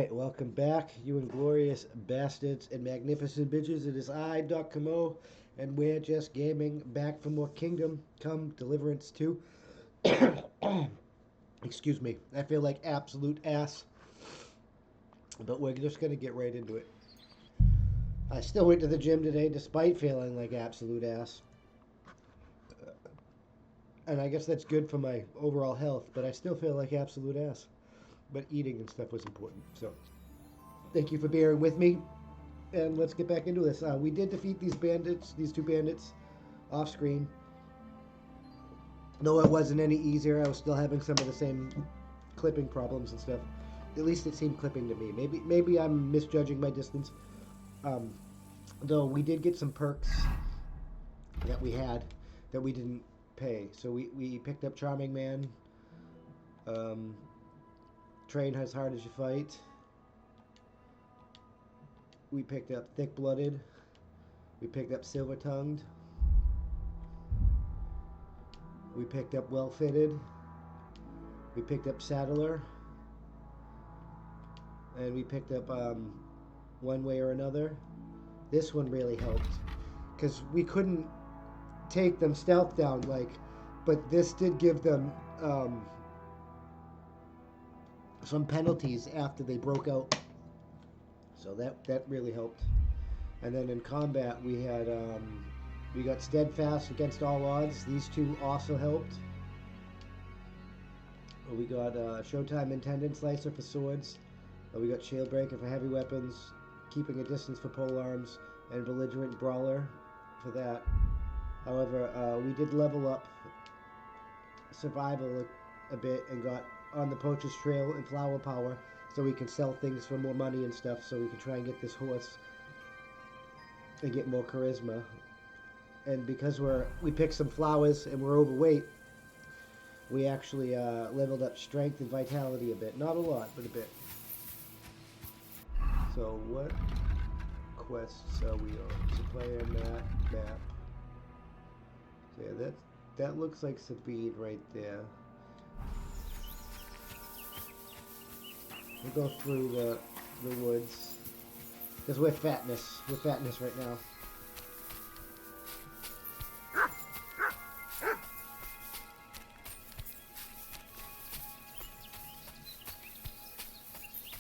Alright, welcome back, you inglorious bastards and magnificent bitches. It is I, Doc Camo, and we're just gaming back for more Kingdom Come Deliverance 2. Excuse me, I feel like absolute ass, but we're just gonna get right into it. I still went to the gym today despite feeling like absolute ass. And I guess that's good for my overall health, but I still feel like absolute ass. But eating and stuff was important, so thank you for bearing with me, and let's get back into this. We did defeat these two bandits, off screen. Though it wasn't any easier, I was still having some of the same clipping problems and stuff. At least it seemed clipping to me. Maybe I'm misjudging my distance. Though we did get some perks that we had that we didn't pay. So we picked up Charming Man, Train as hard as you fight. We picked up Thick Blooded. We picked up Silver Tongued. We picked up Well Fitted. We picked up Saddler. And we picked up One Way or Another. This one really helped because we couldn't take them stealth down, but this did give them some penalties after they broke out. So that really helped. And then in combat we had we got Steadfast against all odds. These two also helped. We got Showtime Intendant Slicer for swords. We got Shieldbreaker for heavy weapons, Keeping a Distance for polearms, and Belligerent Brawler for that. However, we did level up Survival a bit and got on the Poacher's Trail and Flower Power, so we can sell things for more money and stuff, so we can try and get this horse and get more charisma. And because we picked some flowers and we're overweight, we actually leveled up strength and vitality a bit. Not a lot, but a bit. So what quests are we on? Supplier map. So yeah, that looks like Sabine right there. We'll go through the woods because we're fatness. We're fatness right now.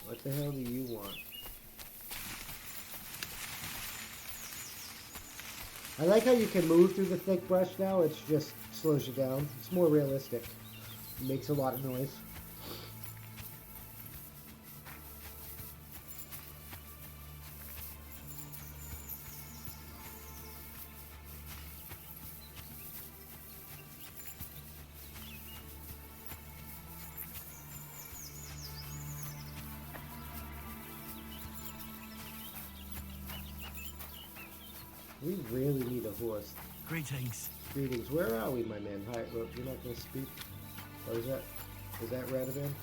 What the hell do you want? I like how you can move through the thick brush now. It's just slows you down. It's more realistic. It makes a lot of noise. We really need a horse. Greetings. Greetings. Where are we, my man? Hi. Well, you're not going to speak. Oh, is that Radovan?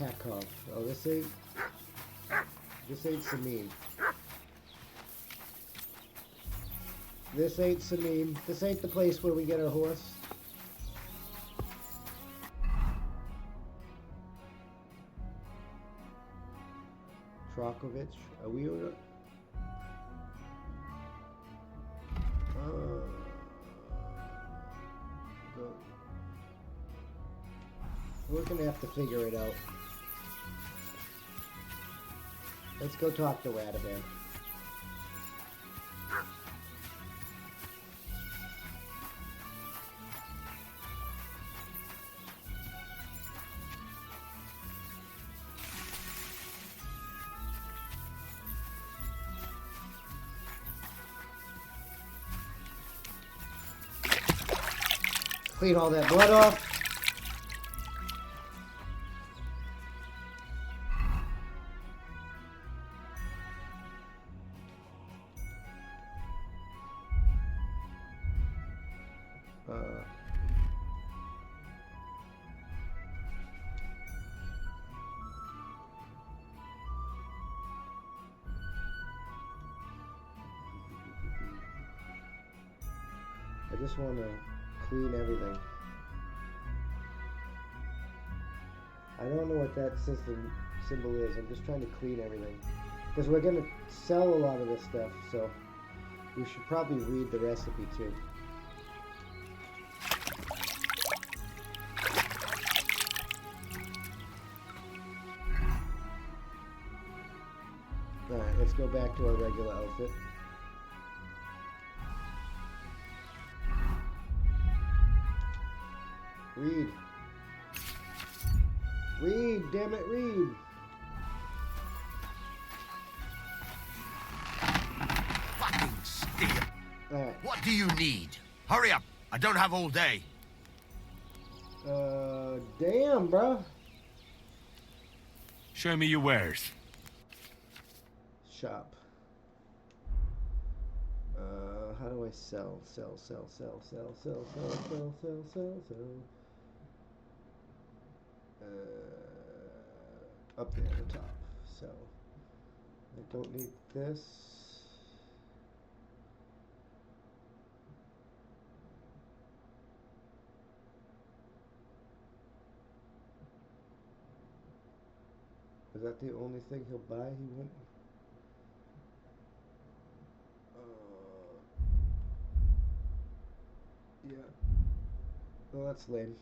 Takov. Oh, this ain't Samim. This ain't Samim. This ain't the place where we get our horse. Trokovich. Are we on a... We're gonna have to figure it out. Let's go talk to Radovan. Clean all that blood off. I just want to clean everything. I don't know what that symbol is. I'm just trying to clean everything. Because we're going to sell a lot of this stuff, so we should probably read the recipe too. Alright, let's go back to our regular outfit. Read. Read, damn it, read. Fucking steal. Alright. What do you need? Hurry up. I don't have all day. Damn, bro. Show me your wares. Shop. How do I sell? Sell. Up there at the top. So I don't need this. Is that the only thing he'll buy? He won't. Yeah. Well, that's lame.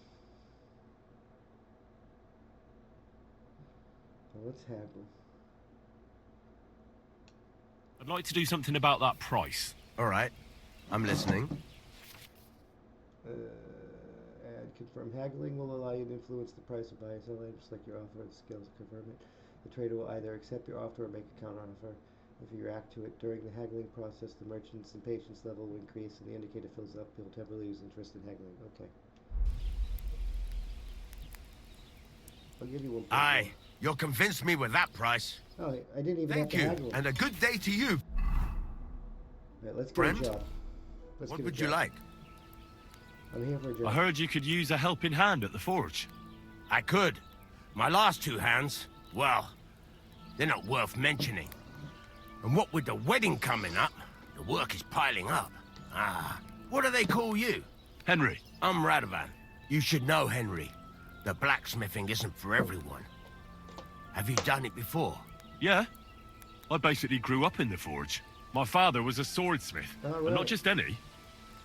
Well, let's haggle. I'd like to do something about that price. All right. I'm listening. And confirm haggling will allow you to influence the price of buying and selling, just like your offer and skills to confirm it. The trader will either accept your offer or make a counter offer. If you react to it during the haggling process, the merchant's impatience level will increase and the indicator fills up. He'll temporarily lose interest in haggling. Okay. I'll give you 1. Aye. You'll convince me with that price. Oh, I didn't even Thank have to you. haggle. And a good day to you. Right, let's get Friend? a job. Let's What get a would you job. like? I'm here for a job. I heard you could use a helping hand at the forge. I could. My last 2 hands, well, they're not worth mentioning. And what with the wedding coming up, the work is piling up. Ah, what do they call you? Henry. I'm Radovan. You should know, Henry. The blacksmithing isn't for everyone. Have you done it before? Yeah. I basically grew up in the forge. My father was a swordsmith. Oh, And not just any.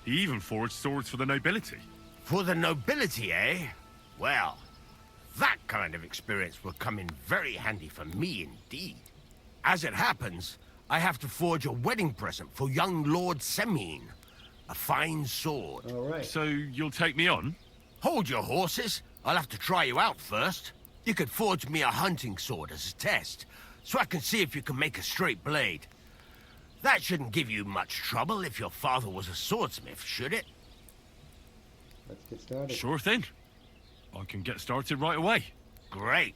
He even forged swords for the nobility. For the nobility, eh? Well, that kind of experience will come in very handy for me indeed. As it happens, I have to forge a wedding present for young Lord Semine. A fine sword. All right. So you'll take me on? Hold your horses. I'll have to try you out first. You could forge me a hunting sword as a test, so I can see if you can make a straight blade. That shouldn't give you much trouble if your father was a swordsmith, should it? Let's get started. Sure thing. I can get started right away. Great.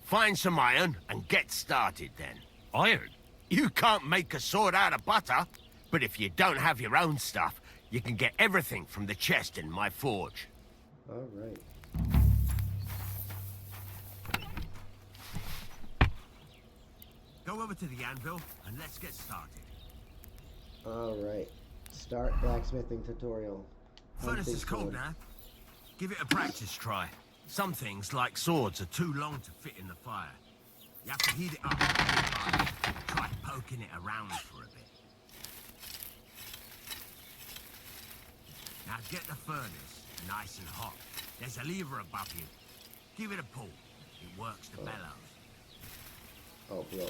Find some iron and get started then. Iron? You can't make a sword out of butter, but if you don't have your own stuff, you can get everything from the chest in my forge. All right. Go over to the anvil and let's get started. All right. Start blacksmithing tutorial. Furnace is cold now. Give it a practice try. Some things, like swords, are too long to fit in the fire. You have to heat it up. Try poking it around for a bit. Now get the furnace nice and hot. There's a lever above you. Give it a pull. It works the bellows. Oh, bro.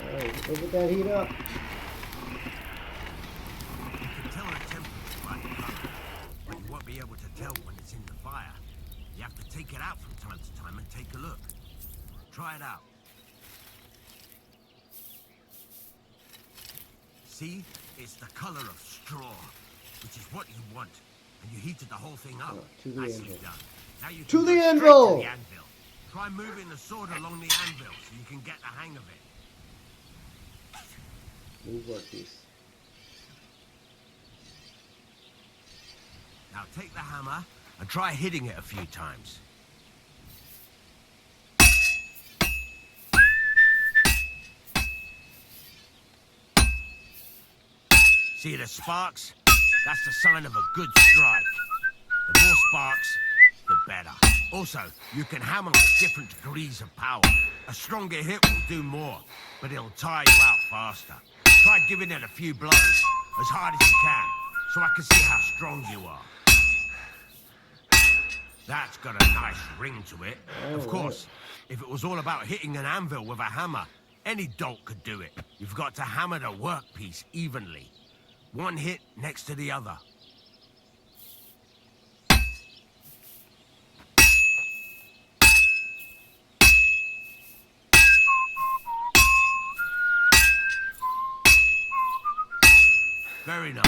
Alright, look at that heat up. You can tell the temperature by the color, but you won't be able to tell when it's in the fire. You have to take it out from time to time and take a look. Try it out. See? It's the color of straw, which is what you want. And you heated the whole thing up. To the Nicely anvil. done. Now you To can the go straight anvil! to the anvil. Try moving the sword along the anvil so you can get the hang of it. Move workpiece. Now take the hammer and try hitting it a few times. See the sparks? That's the sign of a good strike. The more sparks, the better. Also, you can hammer with different degrees of power. A stronger hit will do more, but it'll tire you out faster. Try giving it a few blows, as hard as you can, so I can see how strong you are. That's got a nice ring to it. Of course, if it was all about hitting an anvil with a hammer, any dolt could do it. You've got to hammer the workpiece evenly. One hit next to the other. Very nice.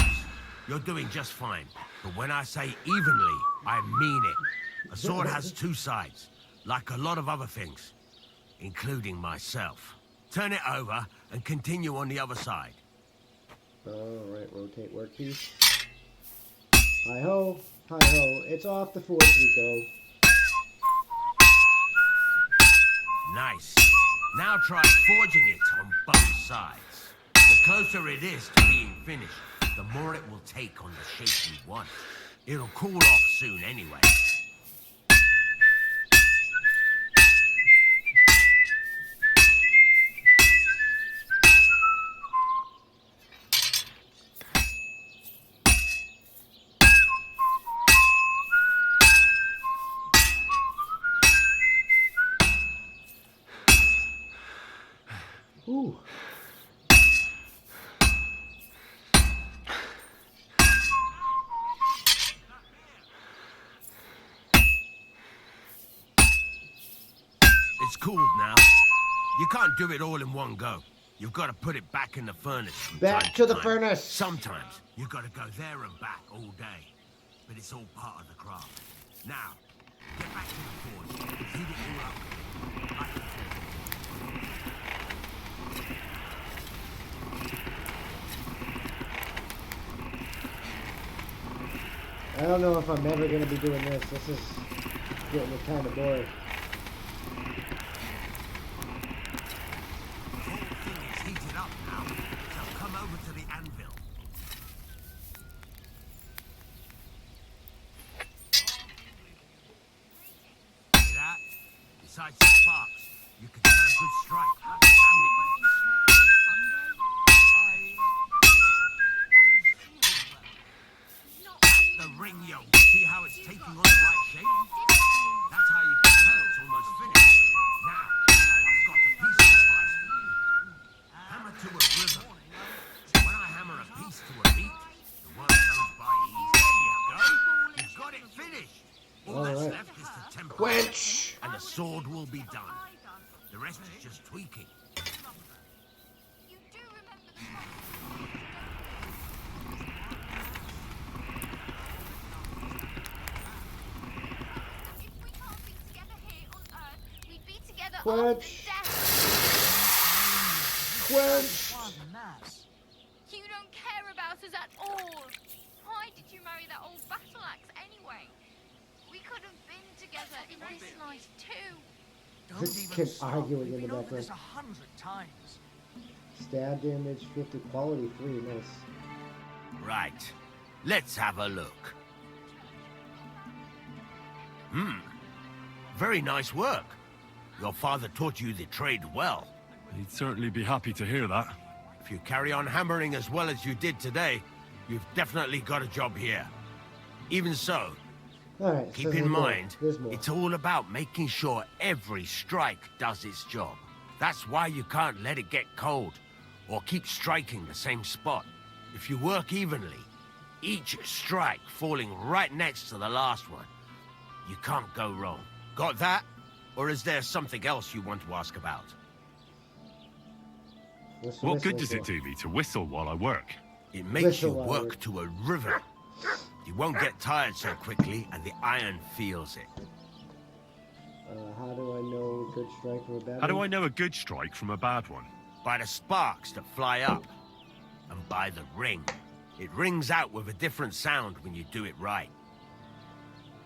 You're doing just fine. But when I say evenly, I mean it. A sword has two sides, like a lot of other things, including myself. Turn it over and continue on the other side. Alright, rotate workpiece. Hi-ho, hi-ho. It's off the forge we go. Nice. Now try forging it on both sides. The closer it is to being finished, the more it will take on the shape you want. It'll cool off soon anyway. Ooh. It's cooled now. You can't do it all in one go. You've got to put it back in the furnace from Back time to the time. furnace. Sometimes you've got to go there and back all day. But it's all part of the craft. Now, get back to the forge and heat it all up. Like I don't know if I'm ever going to be doing this. This is getting kind of boring. The whole thing is heated up now, so come over to the anvil. See that? Besides the sparks, you can tell a good strike by the sound it makes. The ring, yo. See how it's taking on the right shape? That's how you can tell it's almost finished. Now, I've got a piece of advice for you. Hammer to a rhythm. When I hammer a piece to a beat, the work goes by easy. There you go. You've got it finished. All that's left is to temper Quench! and the sword will be done. The rest is just tweaking. You do remember the If we can't be together here on Earth, we'd be together Quench! after death. Quench! You don't care about us at all. Why did you marry that old battle axe anyway? We could have been together in this life too. This kid arguing in the background. 100 times. Stab damage 50, quality 3, nice. Right. Let's have a look. Very nice work. Your father taught you the trade well. He'd certainly be happy to hear that. If you carry on hammering as well as you did today, you've definitely got a job here. Even so, Alright, keep in mind, it's all about making sure every strike does its job. That's why you can't let it get cold, or keep striking the same spot. If you work evenly, each strike falling right next to the last one, you can't go wrong. Got that? Or is there something else you want to ask about? What good does it do me to whistle while I work? It makes you work to a rhythm. You won't get tired so quickly, and the iron feels it. How do I know a good strike from a bad How do one? I know a good strike from a bad one? By the sparks that fly up, and by the ring. It rings out with a different sound when you do it right.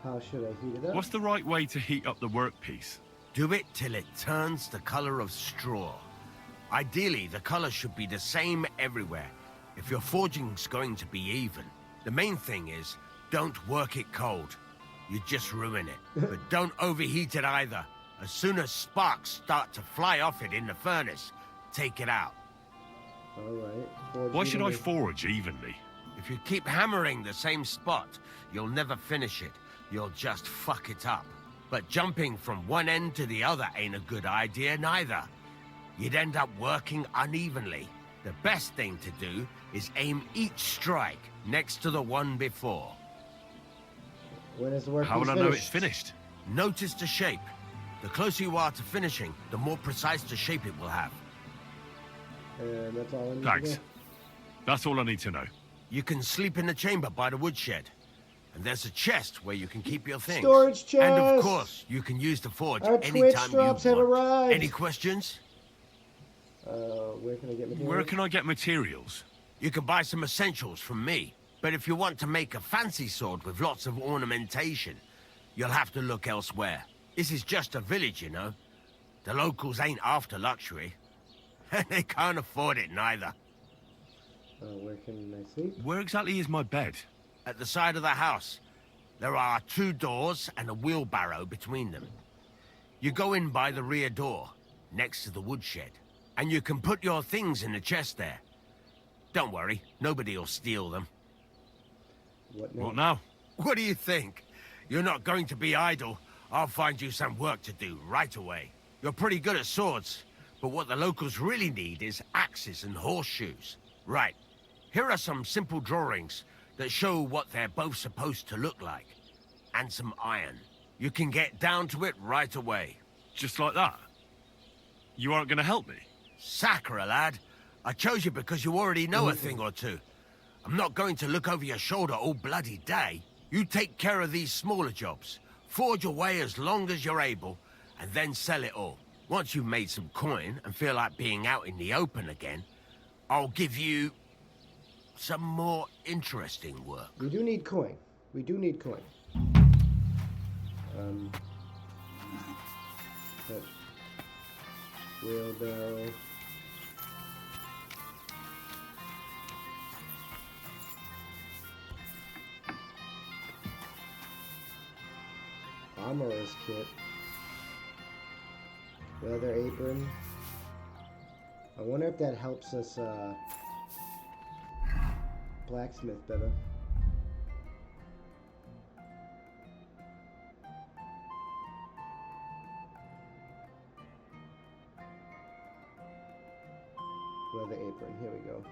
How should I heat it up? What's the right way to heat up the workpiece? Do it till it turns the color of straw. Ideally, the color should be the same everywhere, If your forging's going to be even, the main thing is, don't work it cold. You just ruin it. But don't overheat it either. As soon as sparks start to fly off it in the furnace, take it out. Alright. Why should I forge evenly? If you keep hammering the same spot, you'll never finish it. You'll just fuck it up. But jumping from one end to the other ain't a good idea neither. You'd end up working unevenly. The best thing to do is aim each strike next to the one before. When is the work How will I know it's finished? Notice the shape. The closer you are to finishing, the more precise the shape it will have. And that's all I need Thanks. to do. That's all I need to know. You can sleep in the chamber by the woodshed. And there's a chest where you can keep your things. Storage chest! And of course, you can use the forge Our Twitch anytime you drops have want. arrived! Any questions? Where can I get materials? Where can I get materials? You can buy some essentials from me. But if you want to make a fancy sword with lots of ornamentation, you'll have to look elsewhere. This is just a village, you know. The locals ain't after luxury. They can't afford it neither. Where can I sleep? Where exactly is my bed? At the side of the house, there are 2 doors and a wheelbarrow between them. You go in by the rear door, next to the woodshed, and you can put your things in the chest there. Don't worry, nobody'll steal them. What now? What do you think? You're not going to be idle. I'll find you some work to do right away. You're pretty good at swords, but what the locals really need is axes and horseshoes. Right, here are some simple drawings that show what they're both supposed to look like. And some iron. You can get down to it right away. Just like that? You aren't going to help me? Sacre, lad. I chose you because you already know a thing or two. I'm not going to look over your shoulder all bloody day. You take care of these smaller jobs. Forge away as long as you're able, and then sell it all. Once you've made some coin and feel like being out in the open again, I'll give you some more interesting work. We do need coin. We do need coin. But wheelbarrow. Armorer's kit. Leather apron. I wonder if that helps us blacksmith better. Leather apron, here we go.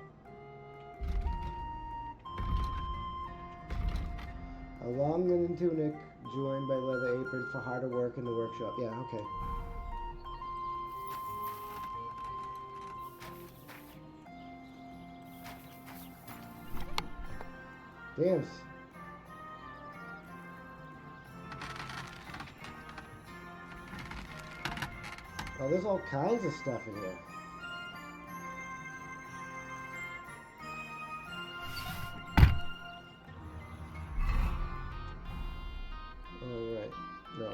A long linen tunic joined by leather apron for harder work in the workshop. Yeah, okay. Damn. Oh, there's all kinds of stuff in here. Alright, no.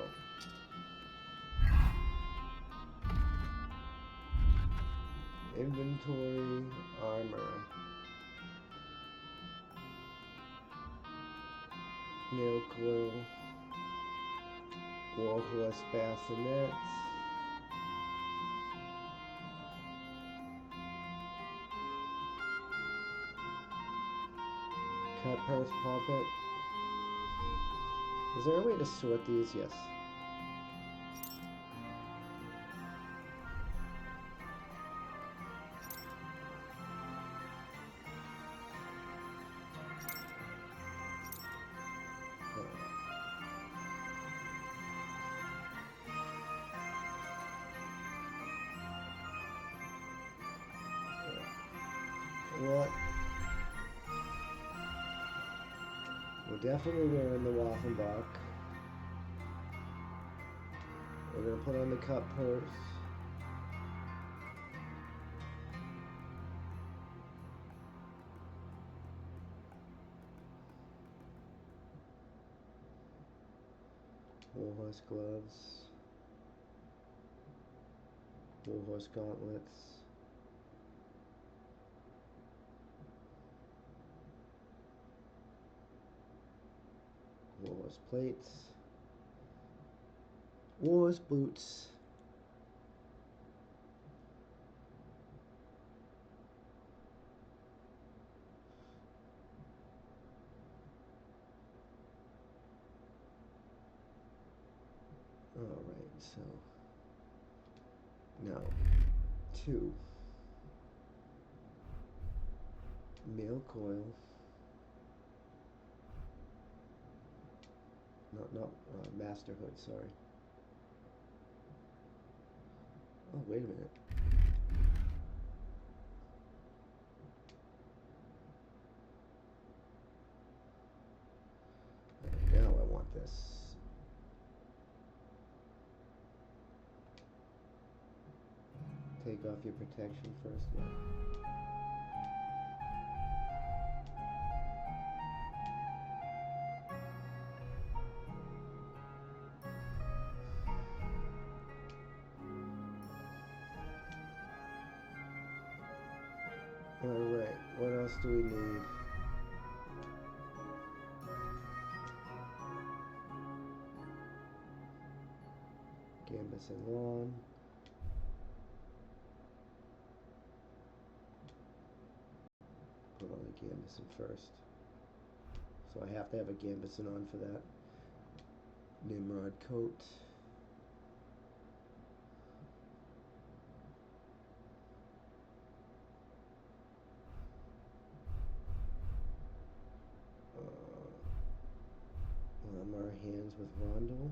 Inventory, armor. Nail coil. Warhorse bassinets. Cut purse pulpit. Is there a way to sort these? Yes. What? We're definitely wearing the Waffenbach. We're gonna put on the cut purse. Warhorse gloves. Warhorse gauntlets. Horse plates. Horse boots. Alright, so now 2 male coil. Not master hood, sorry. Oh, wait a minute. Now I want this. Take off your protection first, yeah. Alright, what else do we need? Canvas and lawn. Put on the gambeson first. So I have to have a gambeson on for that. Nimrod coat. Arm our hands with Rondo.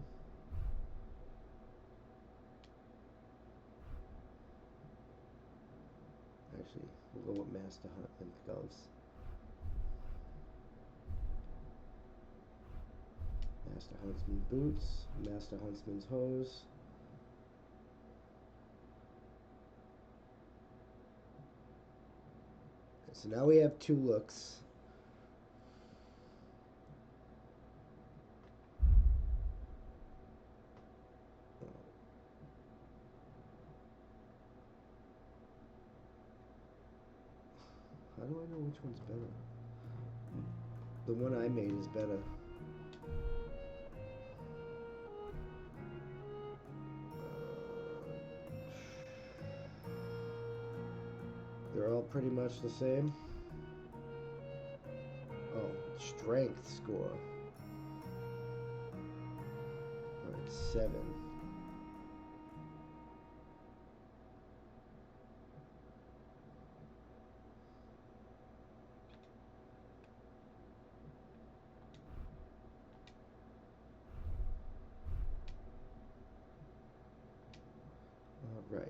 Actually, we'll go with Master Hunt and gloves. Master Huntsman boots, Master Huntsman's hose. So now we have 2 looks. How do I know which one's better? The one I made is better. They're all pretty much the same. Oh, strength score. Alright, 7. Alright.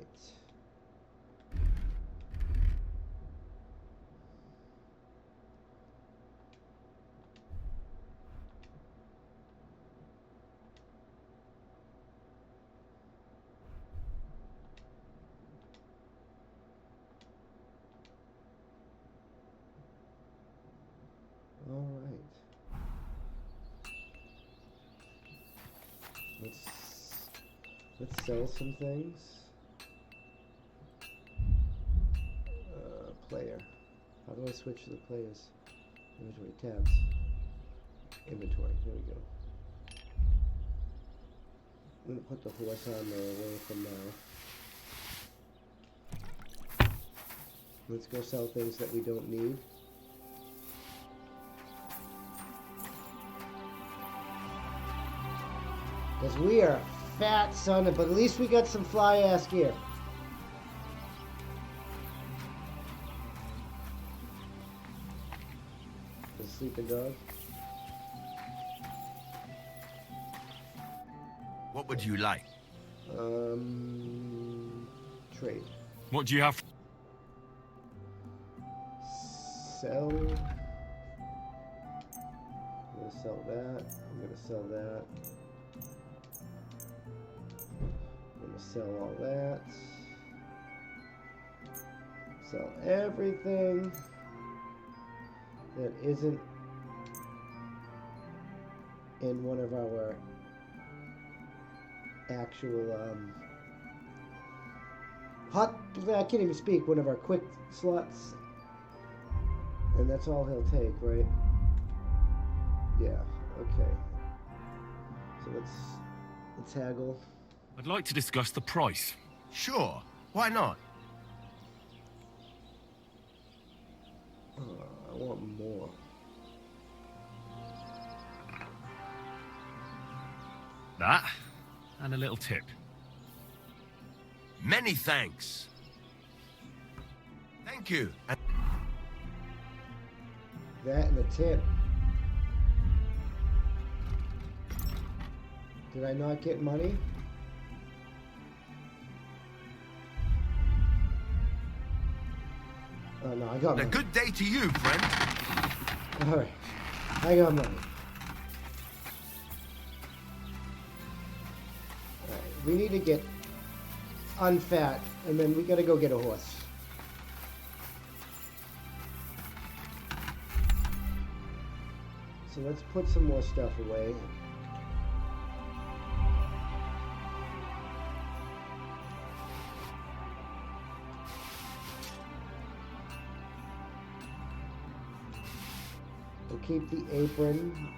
Alright. Let's sell some things. Player. How do I switch to the players? Inventory tabs. Inventory. There we go. I'm gonna put the horse armor away from now. Let's go sell things that we don't need. Because we are fat, son, but at least we got some fly-ass gear. The sleeping dog. What would you like? Trade. What do you have? Sell. I'm gonna sell that. I'm gonna sell that. I'm gonna sell all that. Sell everything that isn't in one of our actual I can't even speak, one of our quick slots, and that's all he'll take, right? Yeah, okay. let's haggle. I'd like to discuss the price. Sure, why not? I want more. That, and a little tip. Many thanks. Thank you. That and a tip. Did I not get money? Oh no, I got A money. good day to you, friend. Alright, I got money. Alright, we need to get unfat, and then we gotta go get a horse. So let's put some more stuff away. We'll keep the apron.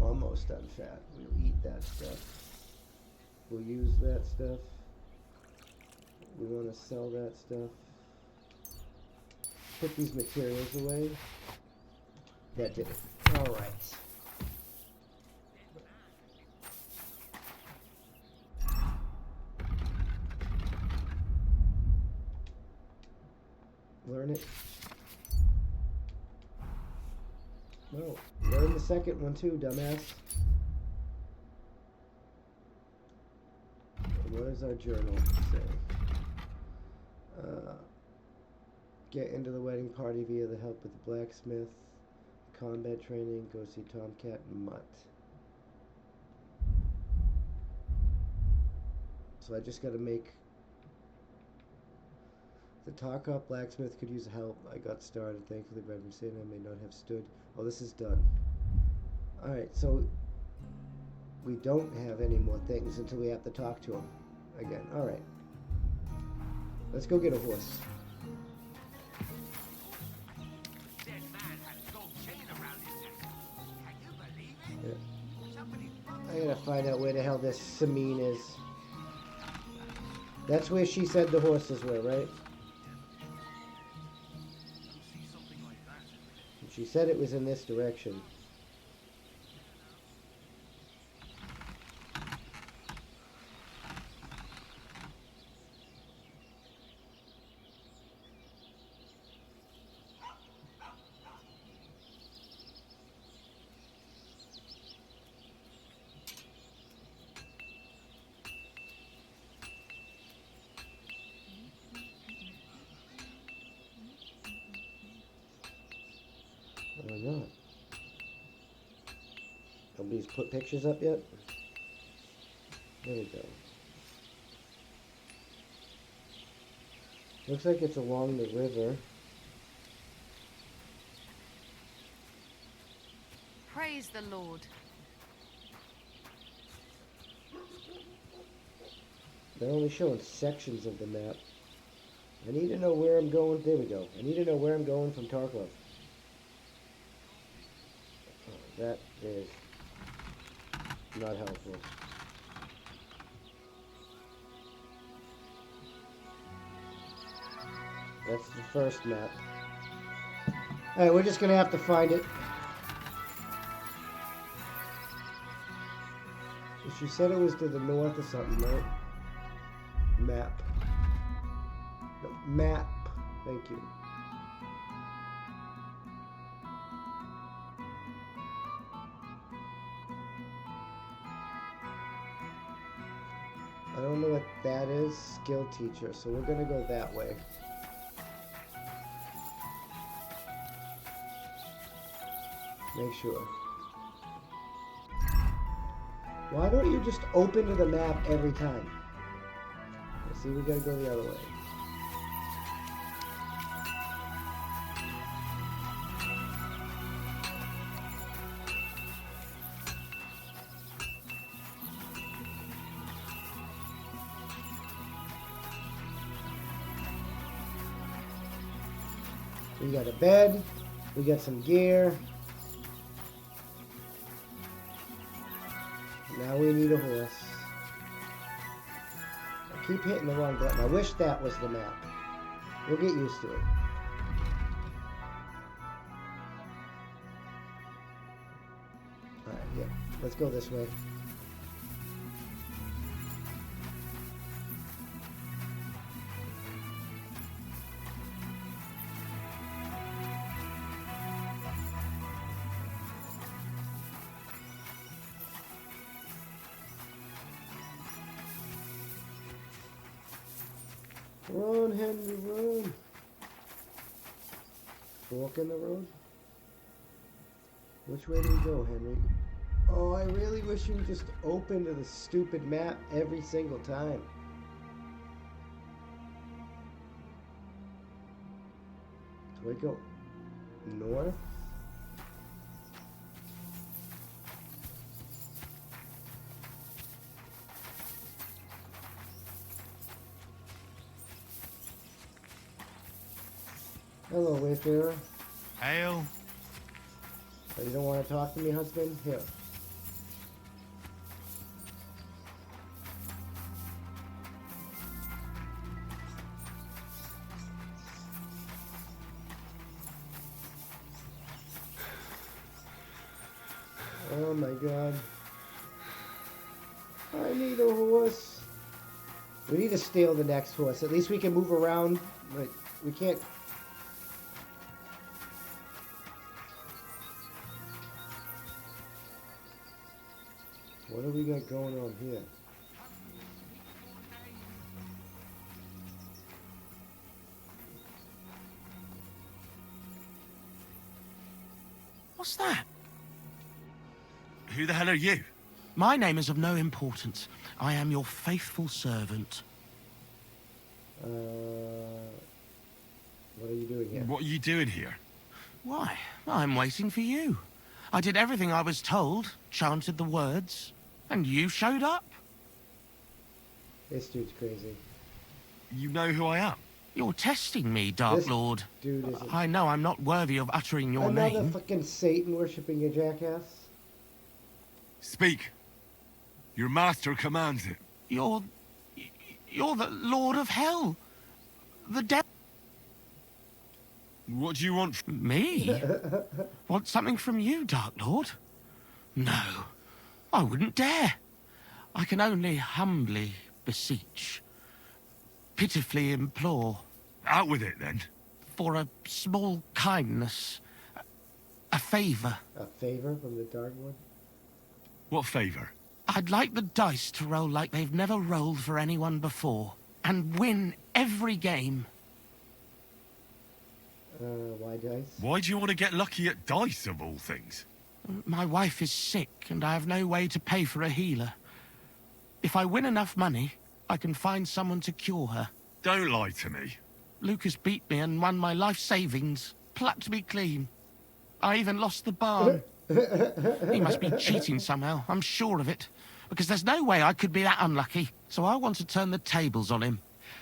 Almost unfat. We'll eat that stuff. We'll use that stuff. We want to sell that stuff. Put these materials away. That did it. Alright. Learn it. No, learn the second one too, dumbass. What does our journal say? Get into the wedding party via the help of the blacksmith. Combat training. Go see Tomcat and Mutt. So I just got to make. The Tarkov blacksmith could use help. I got started. Thankfully, Red Mercedes may not have stood. Oh, this is done. Alright, so we don't have any more things until we have to talk to him again. Alright. Let's go get a horse. Yeah. I gotta find out where the hell this Samine is. That's where she said the horses were, right? She said it was in this direction. Or not. Nobody's put pictures up yet? There we go. Looks like it's along the river. Praise the Lord. They're only showing sections of the map. I need to know where I'm going. There we go. I need to know where I'm going from Tarkov. That is not helpful. That's the first map. Alright, we're just gonna have to find it. She said it was to the north or something, right? Map. No, map. Thank you. I don't know what that is. Skill teacher. So we're gonna go that way. Make sure. Why don't you just open to the map every time? See, we gotta go the other way. We got a bed. We got some gear. Now we need a horse. I keep hitting the wrong button. I wish that was the map. We'll get used to it. Alright, yeah. Let's go this way. Run, Henry, run. Fork in the road? Which way do we go, Henry? Oh, I really wish you would just open to the stupid map every single time. Do I go north? Hello, wayfarer. Hail. Oh, you don't want to talk to me, husband? Here. Oh my god. I need a horse. We need to steal the next horse. At least we can move around, but we can't. What do we got going on here? What's that? Who the hell are you? My name is of no importance. I am your faithful servant. What are you doing here? What are you doing here? Why? I'm waiting for you. I did everything I was told, chanted the words, and you showed up. This dude's crazy. You know who I am? You're testing me, Dark This Lord. Dude is I know I'm not worthy of uttering your another name. fucking Satan worshipping you, jackass. Speak. Your master commands it. You're the Lord of Hell. The devil. What do you want from Me? Want something from you, Dark Lord? No, I wouldn't dare. I can only humbly beseech, pitifully implore Out with it, then. for a small kindness, a favor. A favor from the Dark One? What favor? I'd like the dice to roll like they've never rolled for anyone before, and win every game. Why dice? Why do you want to get lucky at dice, of all things? My wife is sick, and I have no way to pay for a healer. If I win enough money, I can find someone to cure her. Don't lie to me. Lucas beat me and won my life savings, plucked me clean. I even lost the barn. He must be cheating somehow, I'm sure of it. Because there's no way I could be that unlucky. So I want to turn the tables on him.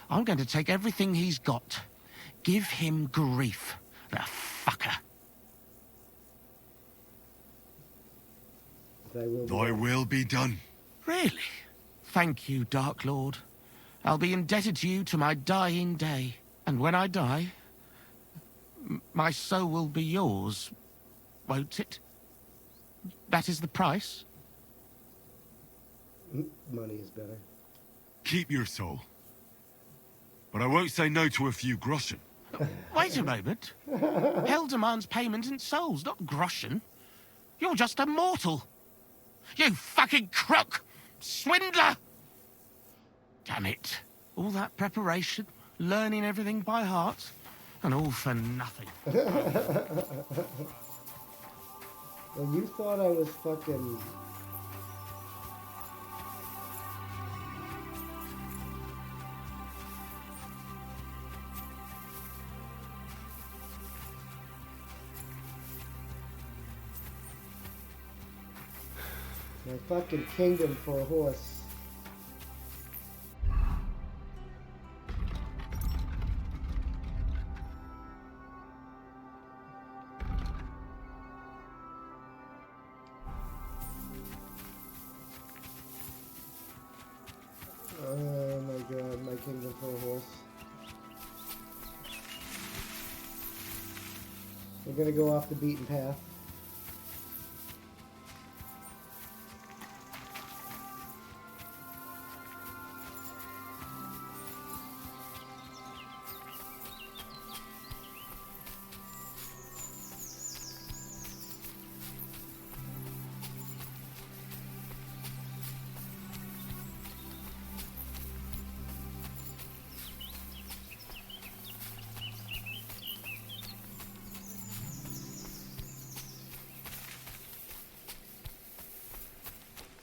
I'm going to take everything he's got. Give him grief, the fucker. Thy will be done. Really? Thank you, Dark Lord. I'll be indebted to you to my dying day. And when I die, my soul will be yours, won't it? That is the price? Money is better. Keep your soul. But I won't say no to a few groschen. Wait a moment. Hell demands payment in souls, not groschen. You're just a mortal. You fucking crook! Swindler! Damn it. All that preparation, learning everything by heart, and all for nothing. Well, you thought I was fucking... My fucking kingdom for a horse. Oh my god, my kingdom for a horse. We're gonna go off the beaten path.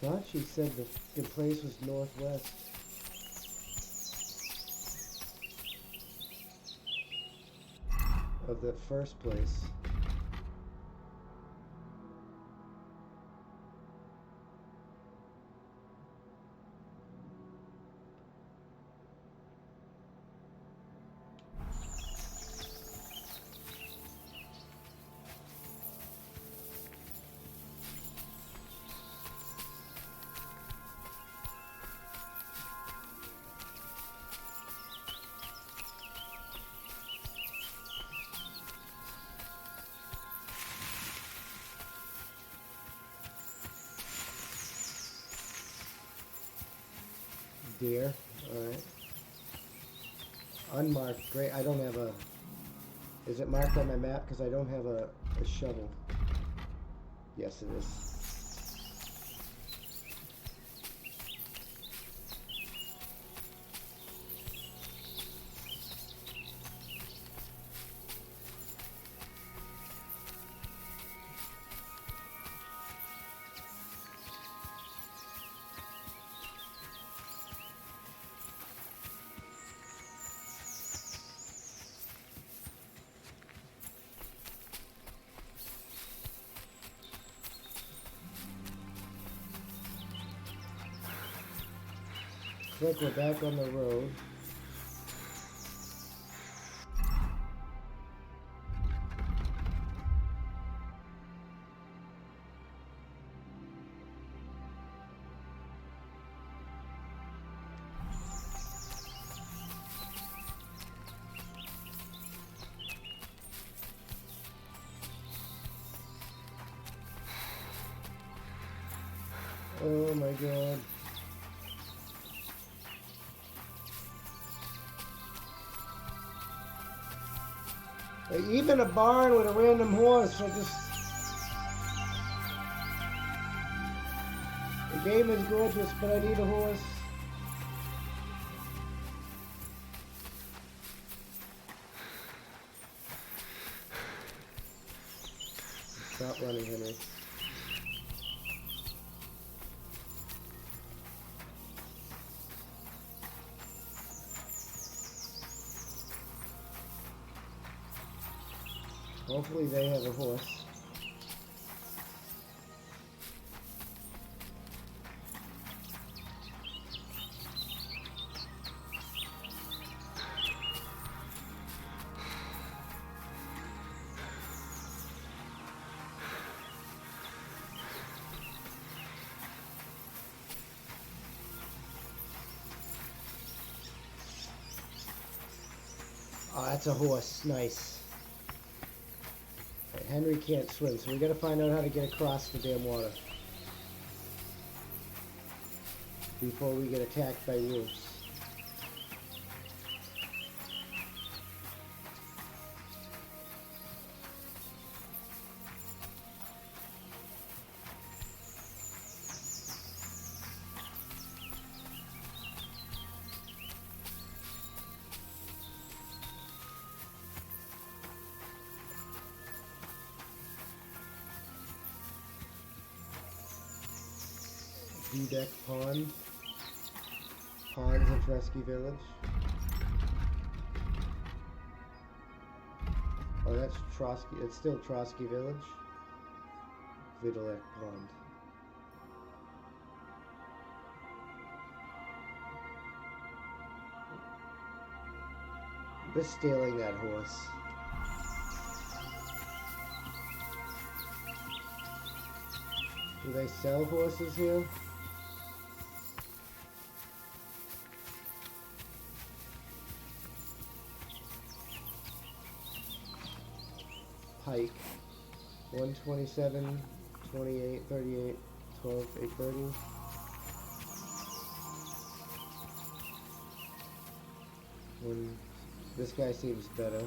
Thought she said the place was northwest. Of the first place. Deer. Alright. Unmarked. Great. I don't have a... Is it marked on my map? Because I don't have a shovel. Yes, it is. Look, we're back on the road. Oh my god. Even a barn with a random horse, I just... The game is gorgeous, but I need a horse. Stop running, Henry. Hopefully they have a horse. Oh, that's a horse. Nice. Henry can't swim, so we gotta find out how to get across the damn water before we get attacked by wolves. Deck Pond. Ponds in Tresky Village. Oh, that's Trosky. It's still Trosky Village. Vidalek Pond. They're stealing that horse. Do they sell horses here? pike. 127, 28, 38, 12, 830. This guy seems better.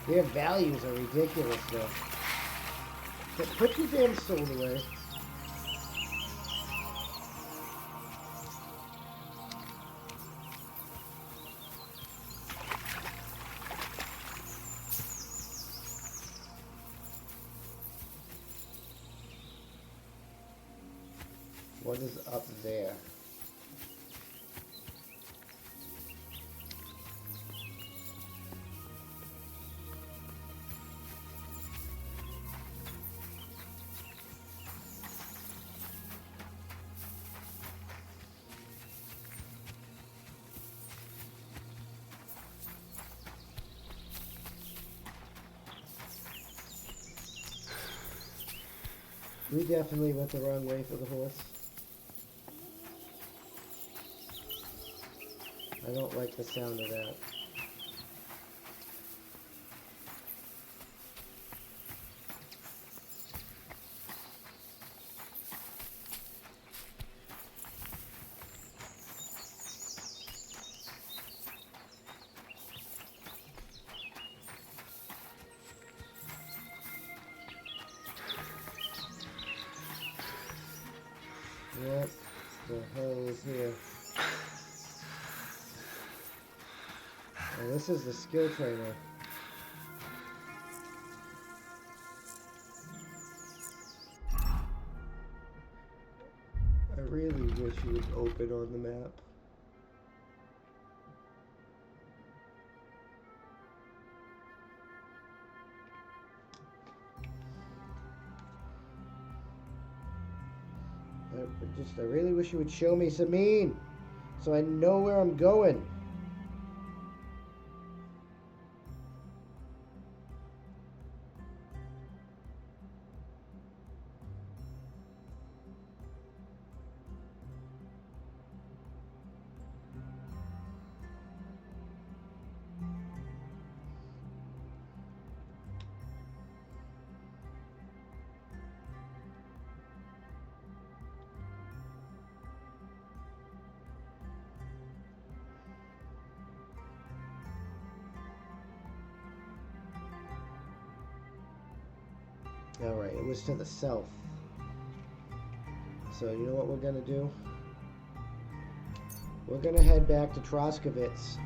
Their values are ridiculous though. Put your damn sword away. What is up there? We definitely went the wrong way for the horse. I don't like the sound of that. What the hell is here? Oh, this is the skill trainer. I really wish it was open on the map. I really wish you would show me Samin, so I know where I'm going. Alright, it was to the south. So you know what we're gonna do? We're gonna head back to Troskovitz.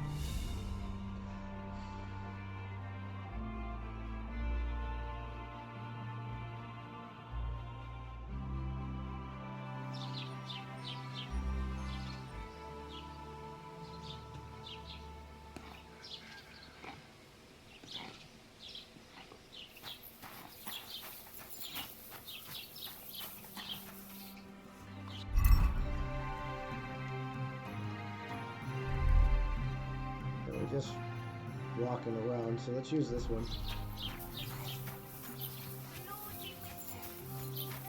Just walking around, so let's use this one.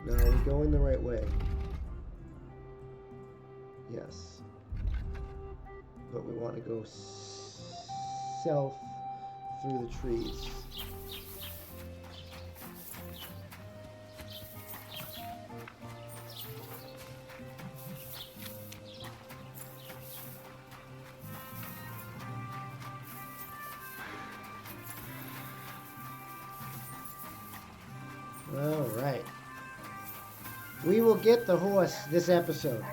No, we're going the right way. Yes. But we want to go south through the trees. All right. We will get the horse this episode.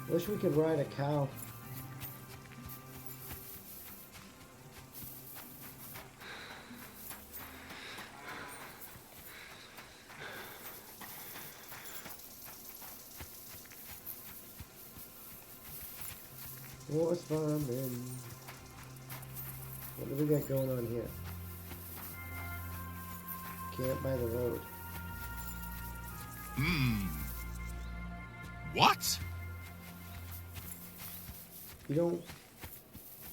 Wish we could ride a cow. Horse farming. What do we got going on here? Camp by the road. What? You don't...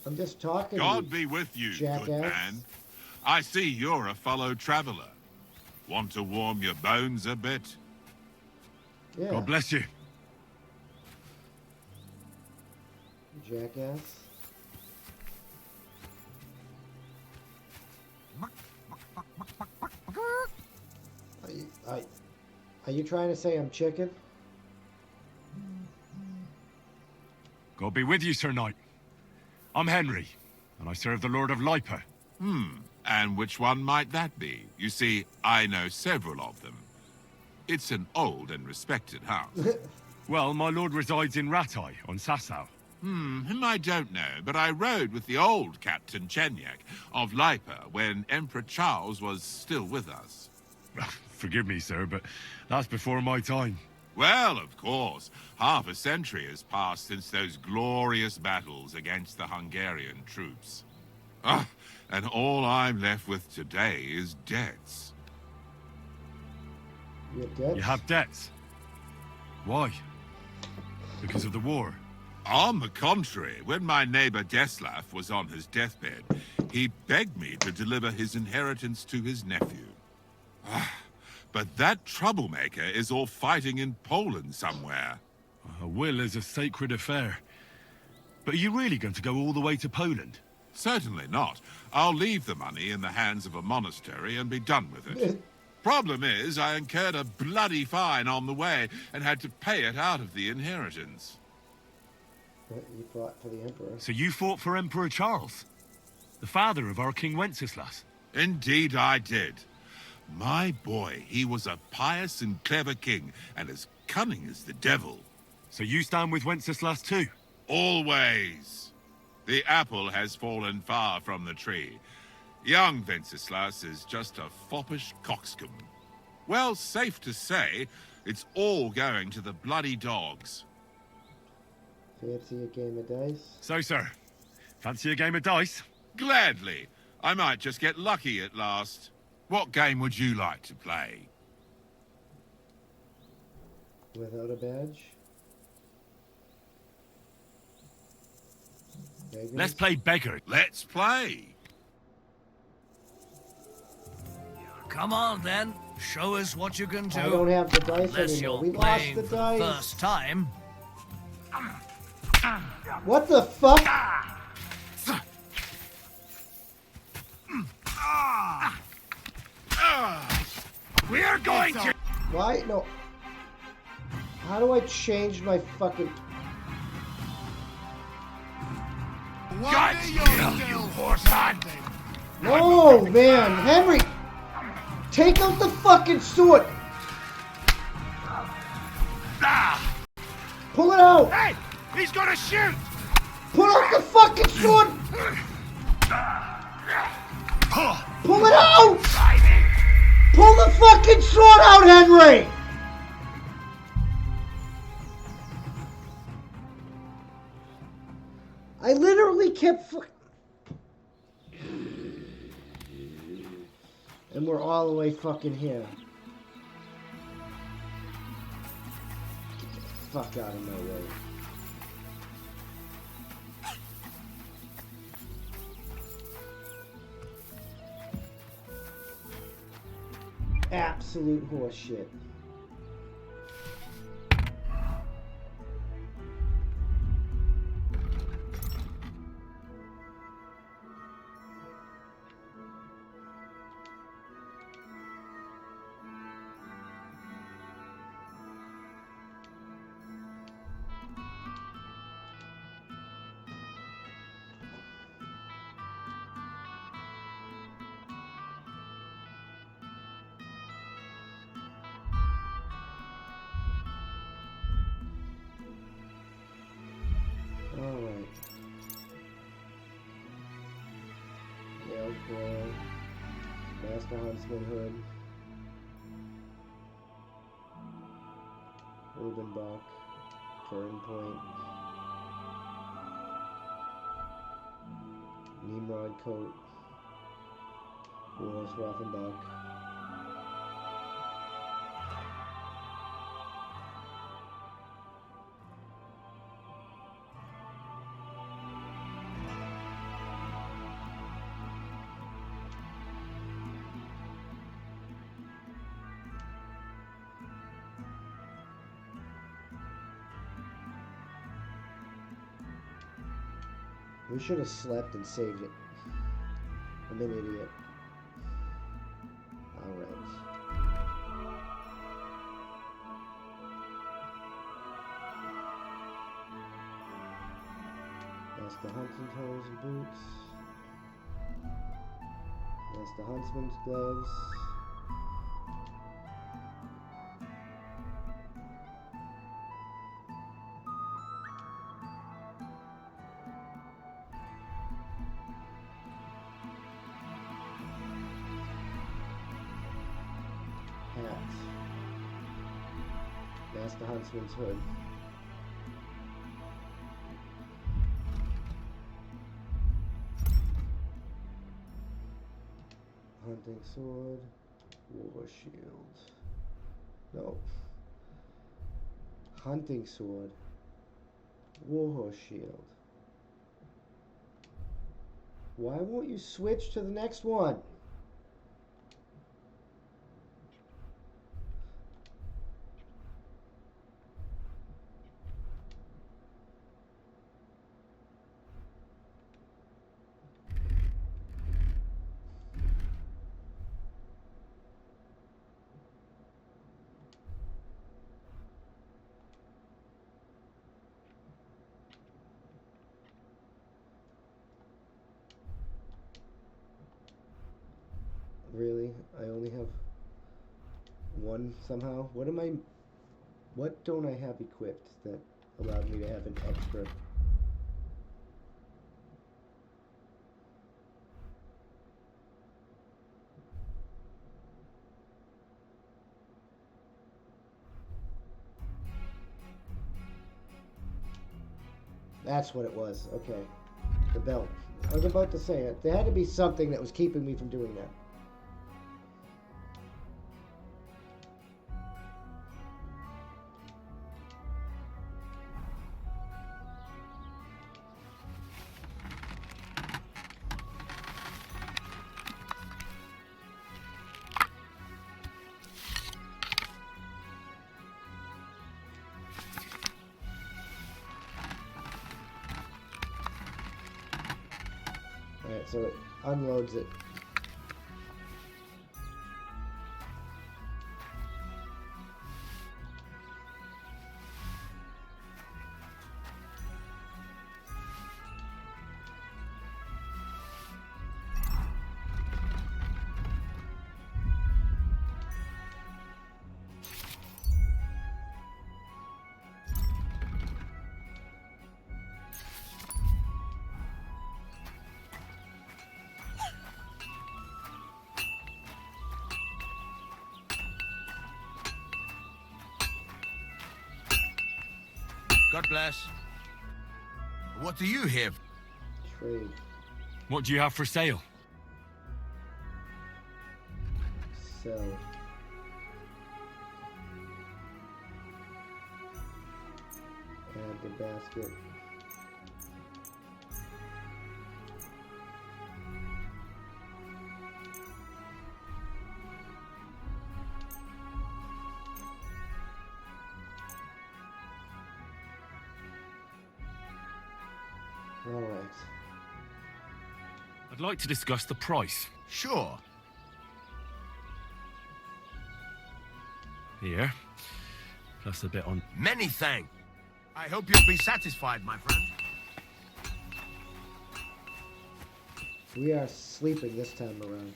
I'm just talking. God be with you, jackass. good man. I see you're a fellow traveler. Want to warm your bones a bit? Yeah, God bless you. jackass. Are you trying to say I'm chicken? God be with you, Sir Knight. I'm Henry, and I serve the Lord of Lipa. And which one might that be? You see, I know several of them. It's an old and respected house. Well, my lord resides in Ratai, on Sasau. Him I don't know, but I rode with the old Captain Chenyak of Lipa when Emperor Charles was still with us. Forgive me, sir, but that's before my time. Well, of course, half a century has passed since those glorious battles against the Hungarian troops. And all I'm left with today is debts. You have debts? You have debts? Why? Because of the war? On the contrary, when my neighbor Deslav was on his deathbed, he begged me to deliver his inheritance to his nephew. But that troublemaker is all fighting in Poland somewhere. A will is a sacred affair. But are you really going to go all the way to Poland? Certainly not. I'll leave the money in the hands of a monastery and be done with it. Problem is, I incurred a bloody fine on the way and had to pay it out of the inheritance. You fought for the Emperor. So you fought for Emperor Charles, the father of our King Wenceslas? Indeed I did. My boy, he was a pious and clever king, and as cunning as the devil. So you stand with Wenceslas too? Always. The apple has fallen far from the tree. Young Wenceslas is just a foppish coxcomb. Well, safe to say, it's all going to the bloody dogs. Fancy a game of dice? So, sir, fancy a game of dice? Gladly. I might just get lucky at last. What game would you like to play? Without a badge? Beggars? Let's play beggar. Let's play. Come on, then. Show us what you can do. I don't have the dice Unless anymore. you're We lost playing the for dice. the first time. What the fuck? We're going to... Why? No. How do I change my fucking... God damn you, horseman! No, man. Henry! Take out the fucking sword! Pull it out! Hey! He's gonna shoot! Pull out the fucking sword! Pull it out! Pull the fucking sword out, Henry! I literally kept and we're all the way fucking here. Get the fuck out of my way. Absolute horseshit. Alright. Yale Coil. Master Huntsman Hood. Rubenbach. Turn Point. Nimrod Coat. Willis Rothenbach. We should have slept and saved it. I'm an idiot. Alright. That's the hunting hose and boots. That's the huntsman's gloves. Hat. That's the huntsman's hood. Hunting sword, war shield. No. Hunting sword, war shield. Why won't you switch to the next one? Really? I only have one somehow? What don't I have equipped that allowed me to have an extra? That's what it was. Okay. The belt. I was about to say it. There had to be something that was keeping me from doing that. Alright, so it unloads it. God bless. What do you have? Trade. What do you have for sale? Sell. Add the basket. All right. I'd like to discuss the price. Sure. Here. Plus a bit on... Many thanks. I hope you'll be satisfied, my friend. We are sleeping this time around.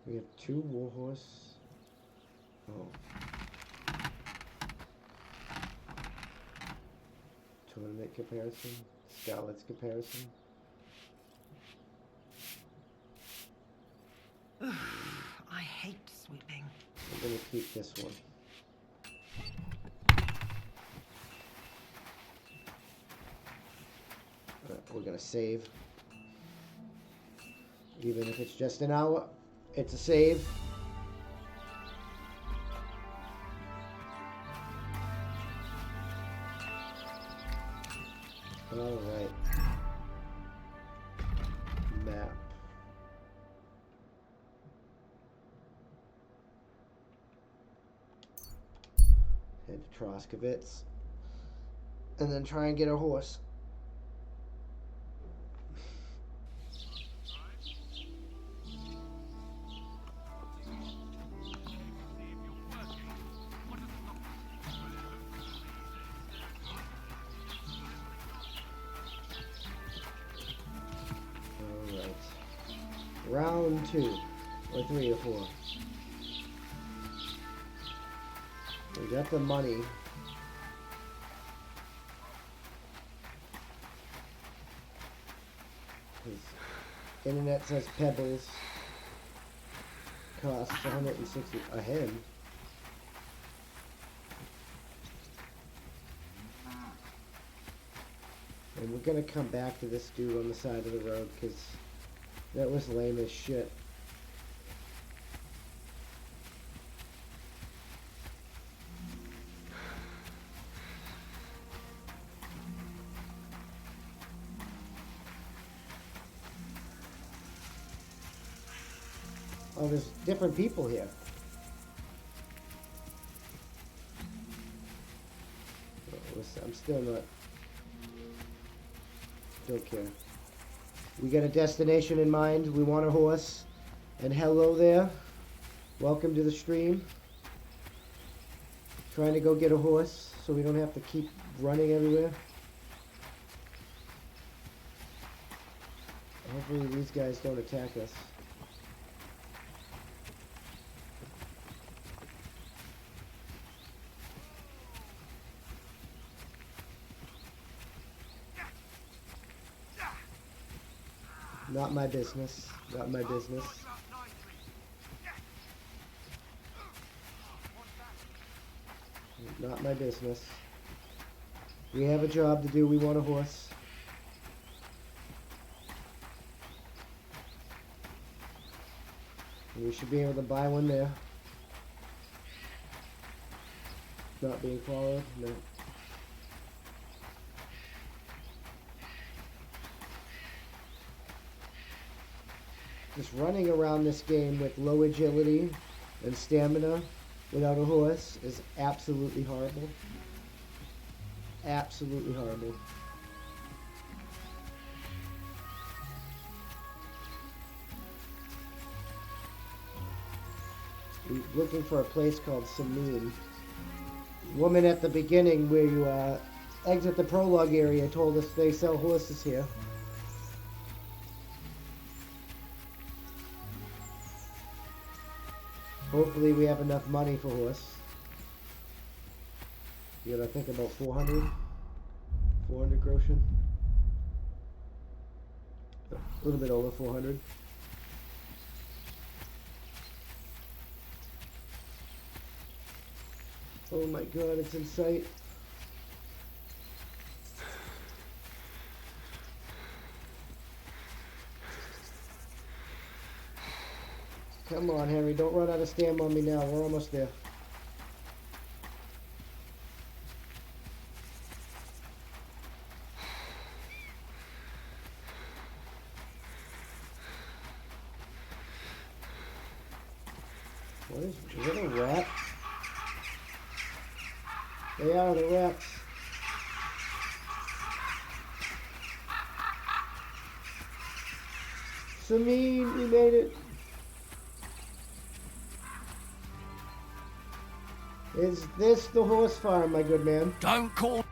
We have 2 warhorse. Oh. Tournament comparison. Scarlet's comparison. I hate sweeping. I'm gonna keep this one. gonna save. Even if it's just an hour, it's a save. Alright. Map. Head to Troskovitz. And then try and get a horse. Alright. Round 2. Or 3 or 4. We got the money. Internet says pebbles costs 160 a head. And we're gonna come back to this dude on the side of the road because that was lame as shit. Oh, there's different people here. I'm still not... Don't care. We got a destination in mind. We want a horse. And hello there. Welcome to the stream. Trying to go get a horse so we don't have to keep running everywhere. Hopefully these guys don't attack us. Not my business. Not my business. Not my business. We have a job to do. We want a horse. We should be able to buy one there. Not being followed? No. Just running around this game with low agility and stamina without a horse is absolutely horrible. Absolutely horrible. We're looking for a place called Samin. Woman at the beginning where you exit the prologue area told us they sell horses here. Hopefully we have enough money for horse. You gotta think about 400 groschen. A little bit over 400. Oh my god, it's in sight. Come on, Henry, don't run out of stam on me now. We're almost there. What is it a rat? They are the rats. Samin, we made it. Is this the horse farm, my good man? Don't call.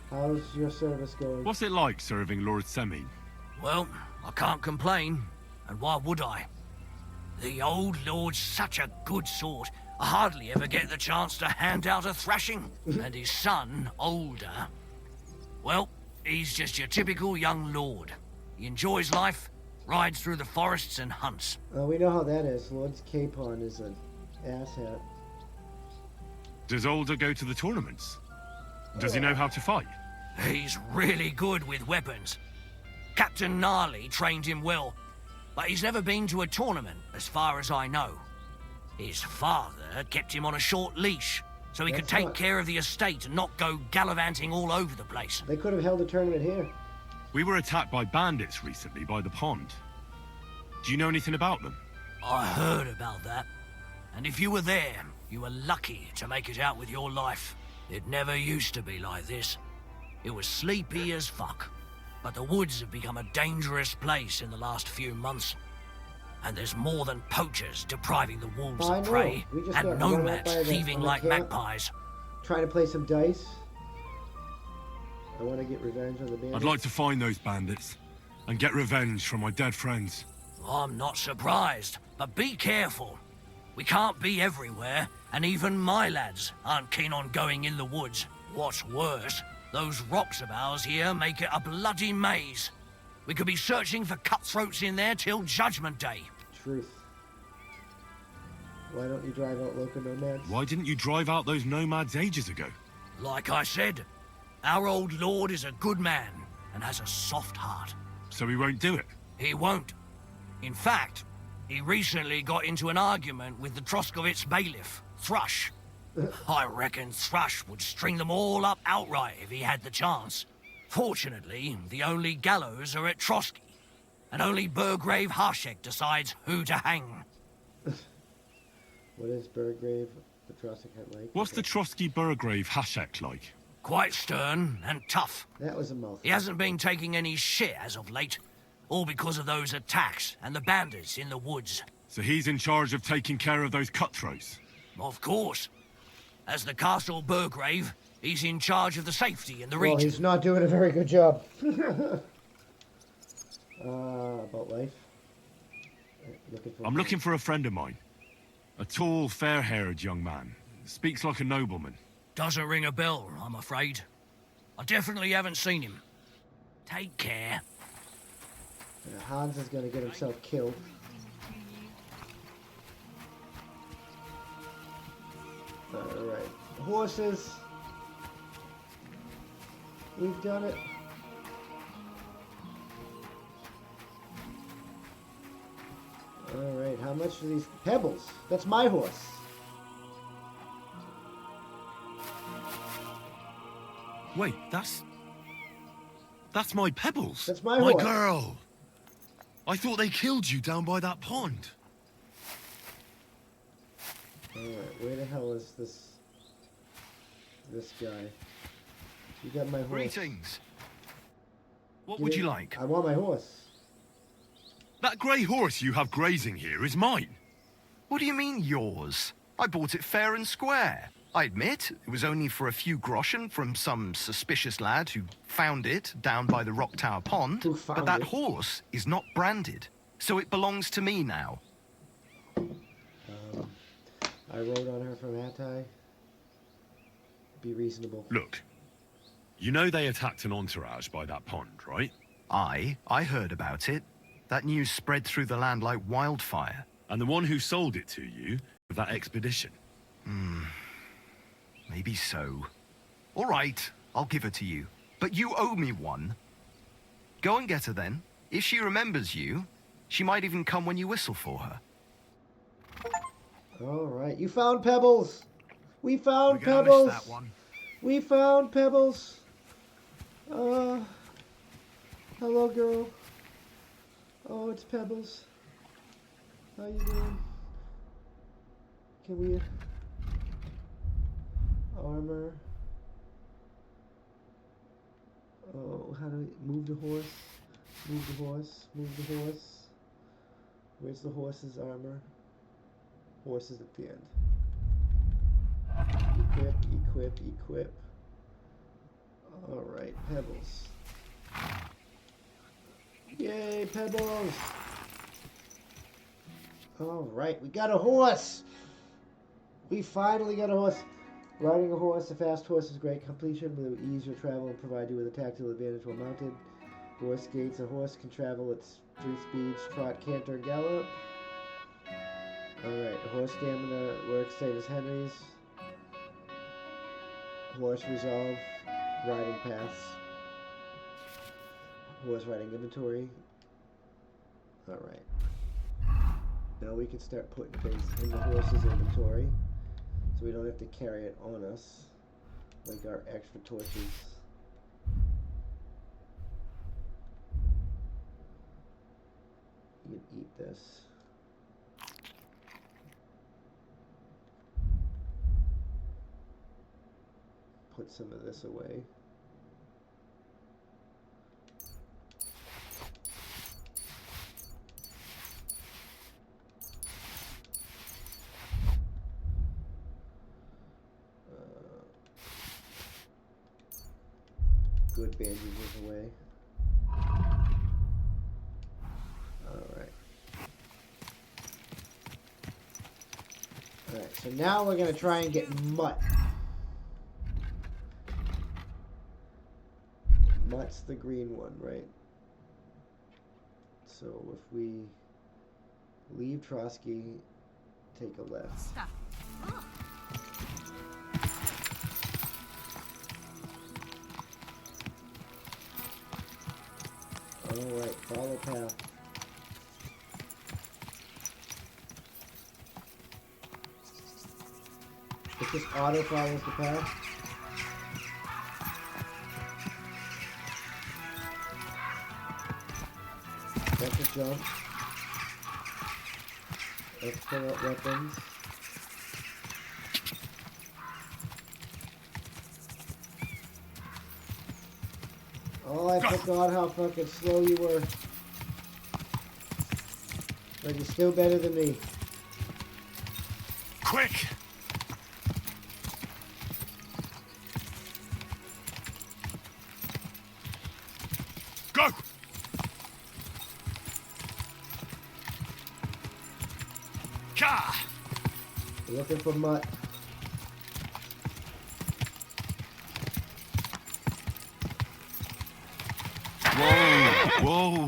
How's your service going? What's it like serving Lord Semin? Well, I can't complain. And why would I? The old lord's such a good sort. I hardly ever get the chance to hand out a thrashing. And his son, older, well, he's just your typical young lord. He enjoys life, rides through the forests and hunts. We know how that is. Lord Capon is an asshat. Does Older go to the tournaments? Does he know how to fight? He's really good with weapons. Captain Gnarly trained him well, but he's never been to a tournament, as far as I know. His father kept him on a short leash, so he could take care of the estate and not go gallivanting all over the place. They could have held a tournament here. We were attacked by bandits recently by the pond. Do you know anything about them? I heard about that. And if you were there, you were lucky to make it out with your life. It never used to be like this. It was sleepy as fuck. But the woods have become a dangerous place in the last few months. And there's more than poachers depriving the wolves of prey, and nomads thieving like magpies. Trying to play some dice. I want to get revenge on the bandits. I'd like to find those bandits and get revenge from my dead friends. I'm not surprised, but be careful. We can't be everywhere, and even my lads aren't keen on going in the woods. What's worse, those rocks of ours here make it a bloody maze. We could be searching for cutthroats in there till Judgment Day. Truth. Why don't you drive out local nomads? Why didn't you drive out those nomads ages ago? Like I said, our old lord is a good man and has a soft heart. So he won't do it? He won't. In fact, he recently got into an argument with the Troskovitz bailiff, Thrush. I reckon Thrush would string them all up outright if he had the chance. Fortunately, the only gallows are at Trotsky, and only Burgrave Harshek decides who to hang. What is Burgrave the Trotsky like? What's the Trotsky Burgrave Hashek like? Quite stern and tough. That was a mouthful. He hasn't been taking any shit as of late, all because of those attacks and the bandits in the woods. So he's in charge of taking care of those cutthroats? Of course. As the Castle Burgrave, he's in charge of the safety in the Well, region. he's not doing a very good job. About life. I'm looking for a friend of mine. A tall, fair-haired young man. Speaks like a nobleman. Doesn't ring a bell, I'm afraid. I definitely haven't seen him. Take care. Hans is going to get himself killed. Alright. Horses. We've done it. Alright, how much are these pebbles? That's my horse. Wait, that's my Pebbles. That's my horse. My girl. I thought they killed you down by that pond. Alright, where the hell is this guy? You got my horse. Greetings. What would you like? I want my horse. That grey horse you have grazing here is mine. What do you mean, yours? I bought it fair and square. I admit, it was only for a few groschen from some suspicious lad who found it down by the Rock Tower Pond. But that horse is not branded, so it belongs to me now. I rode on her from Hatay. Be reasonable. Look, you know they attacked an entourage by that pond, right? I heard about it. That news spread through the land like wildfire. And the one who sold it to you of that expedition. Maybe so. All right, I'll give it to you. But you owe me one. Go and get her then. If she remembers you, she might even come when you whistle for her. All right, you found Pebbles. We found We're gonna Pebbles. miss that one. We found Pebbles. Hello, girl. Oh, it's Pebbles. How you doing? Can we... Armor. Oh, how do we... Move the horse. Move the horse. Move the horse. Where's the horse's armor? Horse is at the end. Equip, equip, equip. Alright, Pebbles. Yay, Pebbles! Alright, we got a horse! We finally got a horse. Riding a horse, a fast horse is great. Completion will ease your travel and provide you with a tactile advantage while mounted. Horse gaits. A horse can travel at 3 speeds: trot, canter, gallop. Alright, horse stamina works same as Henry's. Horse resolve, riding paths. Horse riding inventory. Alright. Now we can start putting things in the horse's inventory so we don't have to carry it on us, like our extra torches. You can eat this. Put some of this away. Good bandages away. Alright. Alright, so now we're gonna try and get mutt. Mutt's the green one, right? So if we leave Trotsky, take a left. Alright, follow path. It just auto follows the path. That's a jump. Let's pull out weapons. Oh, I forgot how fucking slow you were. But you're still better than me. Quick! Go! Ka! Looking for mutt. Whoa! Whoa!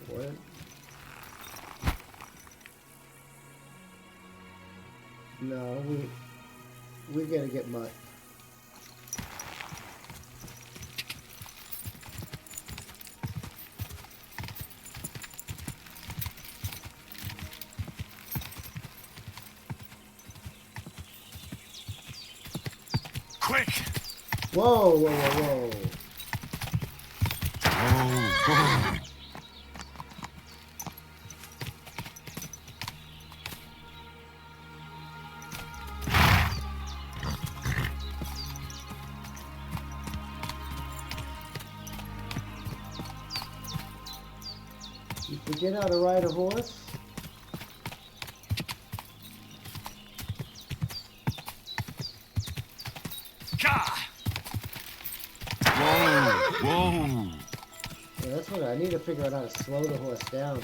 What? No, we gotta get mutt. Quick! Whoa, whoa, whoa, whoa. Whoa! You forget how to ride a horse? Ka! Whoa! Whoa! Yeah, that's what I need to figure out how to slow the horse down.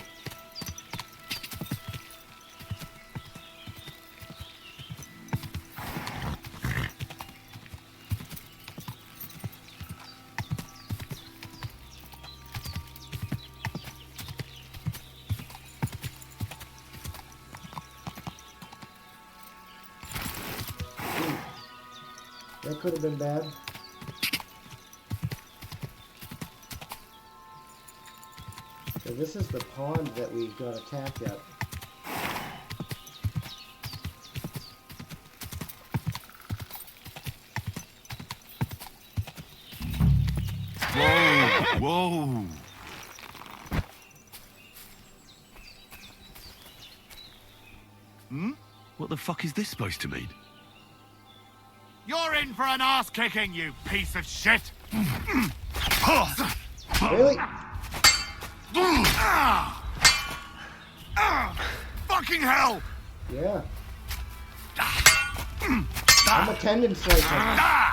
That could have been bad. So this is the pond that we got attacked at. Whoa! Whoa! Hmm? What the fuck is this supposed to mean? You're in for an ass kicking, you piece of shit! Really? Fucking hell! Yeah. I'm a tendon slicer.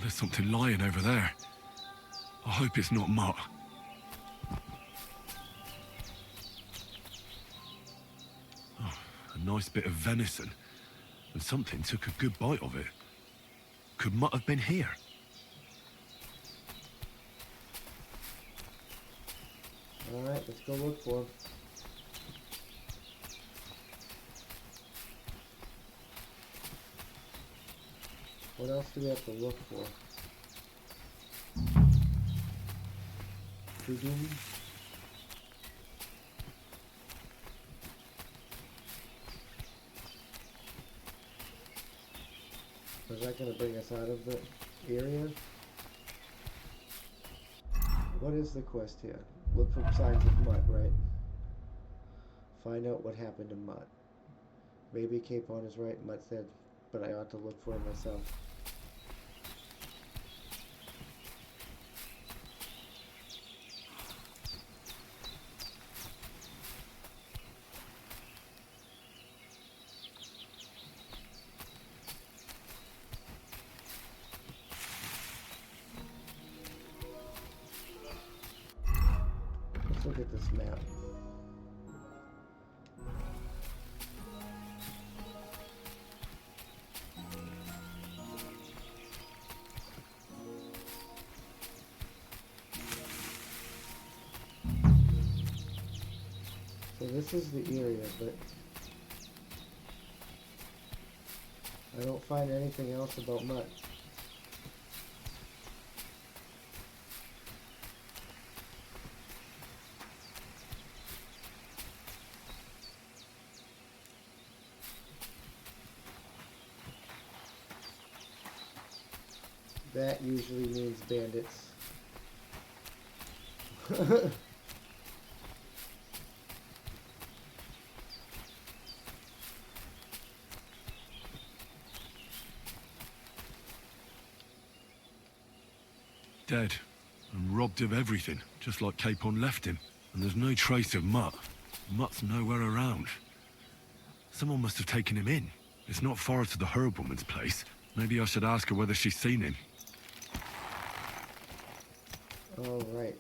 There's something lying over there. I hope it's not mutt. Oh, a nice bit of venison. And something took a good bite of it. Could mutt have been here? Alright, let's go look for him. What else do we have to look for? Doom. Is that going to bring us out of the area? What is the quest here? Look for signs of Mutt, right? Find out what happened to Mutt. Maybe Capon is right, Mutt said, but I ought to look for him myself. Let's look at this map. So this is the area, but I don't find anything else about Mutt. That usually means bandits. Dead. And robbed of everything, just like Capon left him. And there's no trace of Mutt. Mutt's nowhere around. Someone must have taken him in. It's not far to the herb woman's place. Maybe I should ask her whether she's seen him. Oh, right.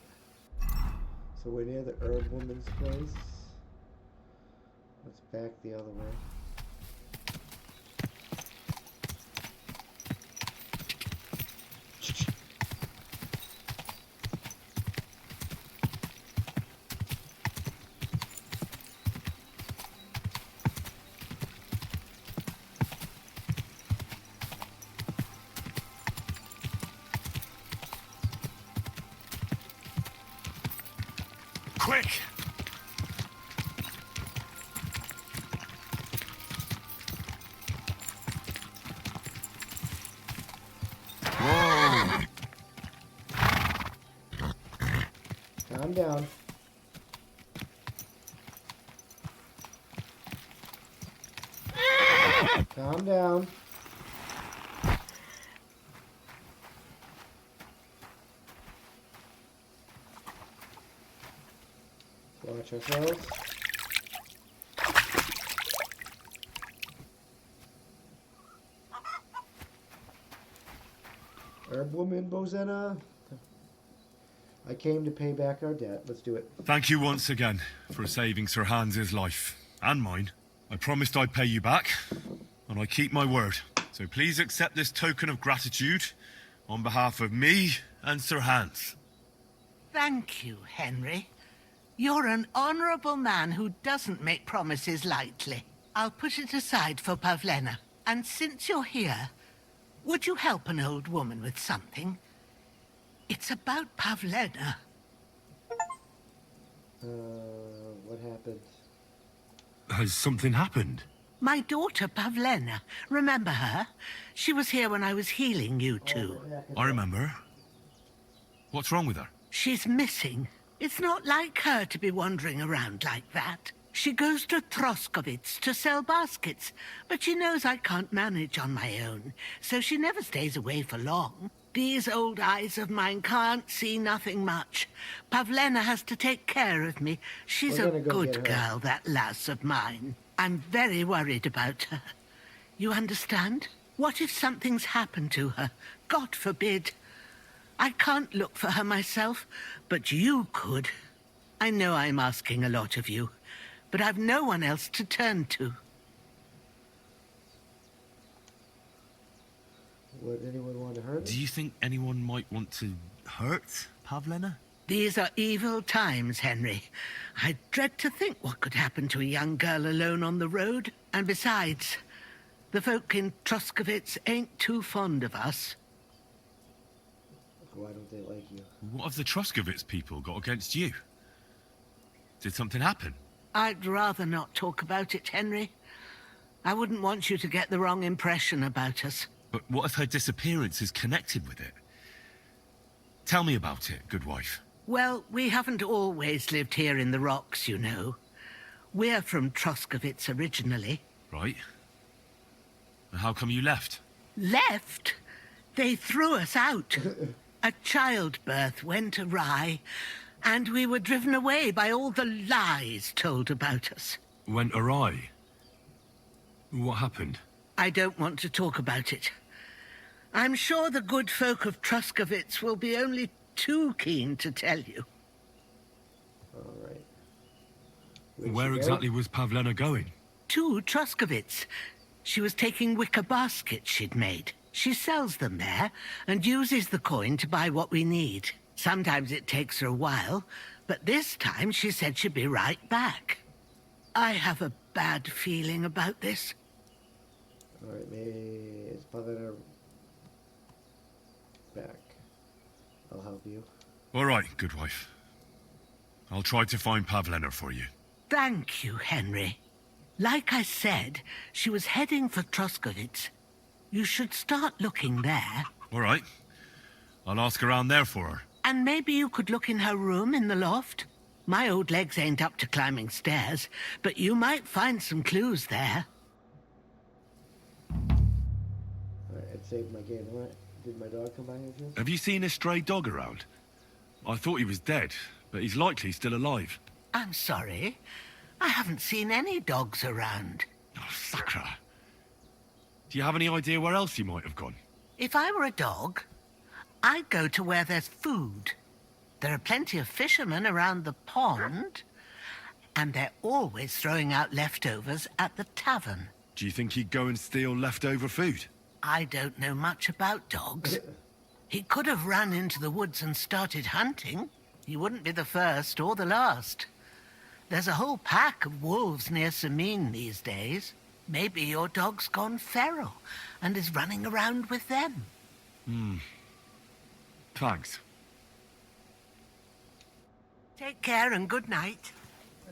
So we're near the herb woman's place. Let's back the other way. Quick! Whoa! Calm down. Calm down. Watch ourselves. Herb woman, Bozena. I came to pay back our debt. Let's do it. Thank you once again for saving Sir Hans's life. And mine. I promised I'd pay you back, and I keep my word. So please accept this token of gratitude on behalf of me and Sir Hans. Thank you, Henry. You're an honorable man who doesn't make promises lightly. I'll put it aside for Pavlena. And since you're here, would you help an old woman with something? It's about Pavlena. What happened? Has something happened? My daughter, Pavlena. Remember her? She was here when I was healing you two. I remember. What's wrong with her? She's missing. It's not like her to be wandering around like that. She goes to Troskovitz to sell baskets, but she knows I can't manage on my own, so she never stays away for long. These old eyes of mine can't see nothing much. Pavlena has to take care of me. She's a good girl, that lass of mine. I'm very worried about her. You understand? What if something's happened to her? God forbid. I can't look for her myself, but you could. I know I'm asking a lot of you, but I've no one else to turn to. Would anyone want to hurt Do me? you think anyone might want to hurt Pavlena? These are evil times, Henry. I dread to think what could happen to a young girl alone on the road. And besides, the folk in Troskovitz ain't too fond of us. Why don't they like you? What have the Troskovitz people got against you? Did something happen? I'd rather not talk about it, Henry. I wouldn't want you to get the wrong impression about us. But what if her disappearance is connected with it? Tell me about it, good wife. Well, we haven't always lived here in the rocks, you know. We're from Troskovitz originally. Right. And how come you left? Left? They threw us out. A childbirth went awry, and we were driven away by all the lies told about us. Went awry? What happened? I don't want to talk about it. I'm sure the good folk of Troskovitz will be only too keen to tell you. All right. Where exactly was Pavlena going? To Troskovitz. She was taking wicker baskets she'd made. She sells them there and uses the coin to buy what we need. Sometimes it takes her a while, but this time she said she'd be right back. I have a bad feeling about this. All right, maybe it's Pavlena back. I'll help you. All right, good wife. I'll try to find Pavlena for you. Thank you, Henry. Like I said, she was heading for Troskovitz. You should start looking there. All right. I'll ask around there for her. And maybe you could look in her room in the loft. My old legs ain't up to climbing stairs, but you might find some clues there. Alright, it saved my game. What? Did my dog come by here? Have you seen a stray dog around? I thought he was dead, but he's likely still alive. I'm sorry. I haven't seen any dogs around. Oh, Sakra. Do you have any idea where else he might have gone? If I were a dog, I'd go to where there's food. There are plenty of fishermen around the pond, and they're always throwing out leftovers at the tavern. Do you think he'd go and steal leftover food? I don't know much about dogs. He could have run into the woods and started hunting. He wouldn't be the first or the last. There's a whole pack of wolves near Samine these days. Maybe your dog's gone feral and is running around with them. Thanks. Take care and good night.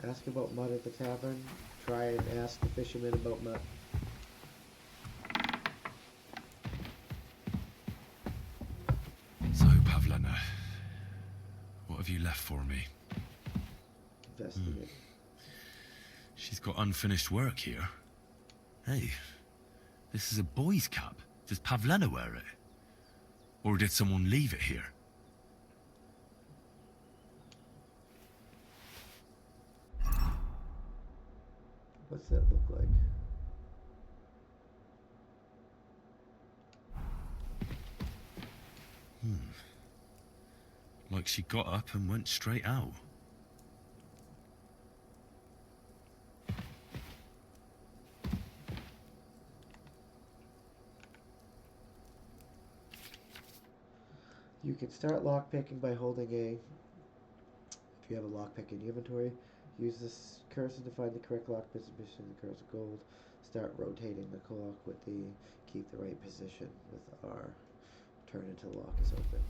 Ask about mud at the tavern. Try and ask the fisherman about mud. So, Pavlena, what have you left for me? Investigate. She's got unfinished work here. Hey, this is a boy's cap. Does Pavlena wear it? Or did someone leave it here? What's that look like? Like she got up and went straight out. You can start lockpicking by holding A. If you have a lockpick in your inventory, use this cursor to find the correct lock position. The cursor gold. Start rotating the clock with the keep the right position with R. Turn until the lock is open.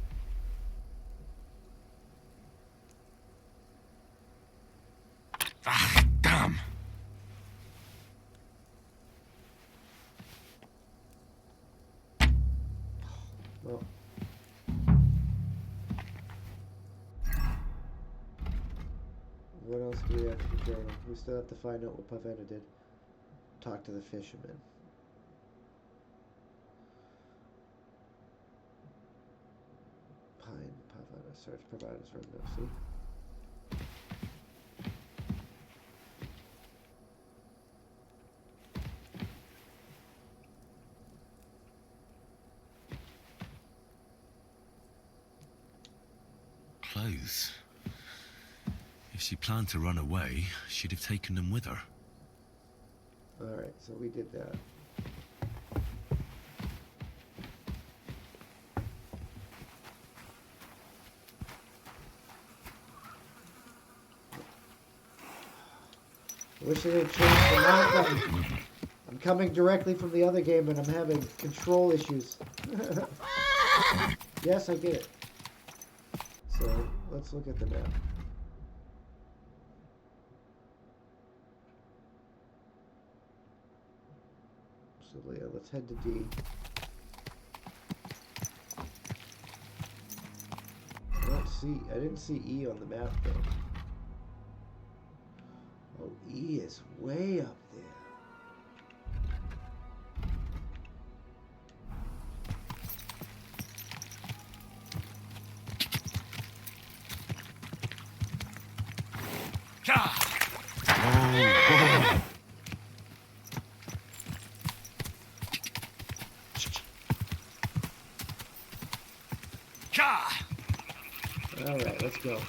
Ah, damn! Well. What else do we have to control? We still have to find out what Pavlena did. Talk to the fisherman. Pine Pavlena. Search providers for no. See? clothes. If she planned to run away, she'd have taken them with her. Alright, so we did that. I wish they didn't change the map button. I'm coming directly from the other game and I'm having control issues. Yes, I get it. So, let's look at the map. So, yeah, let's head to D. I didn't see E on the map though. Oh, E is way up there. Alright, let's go.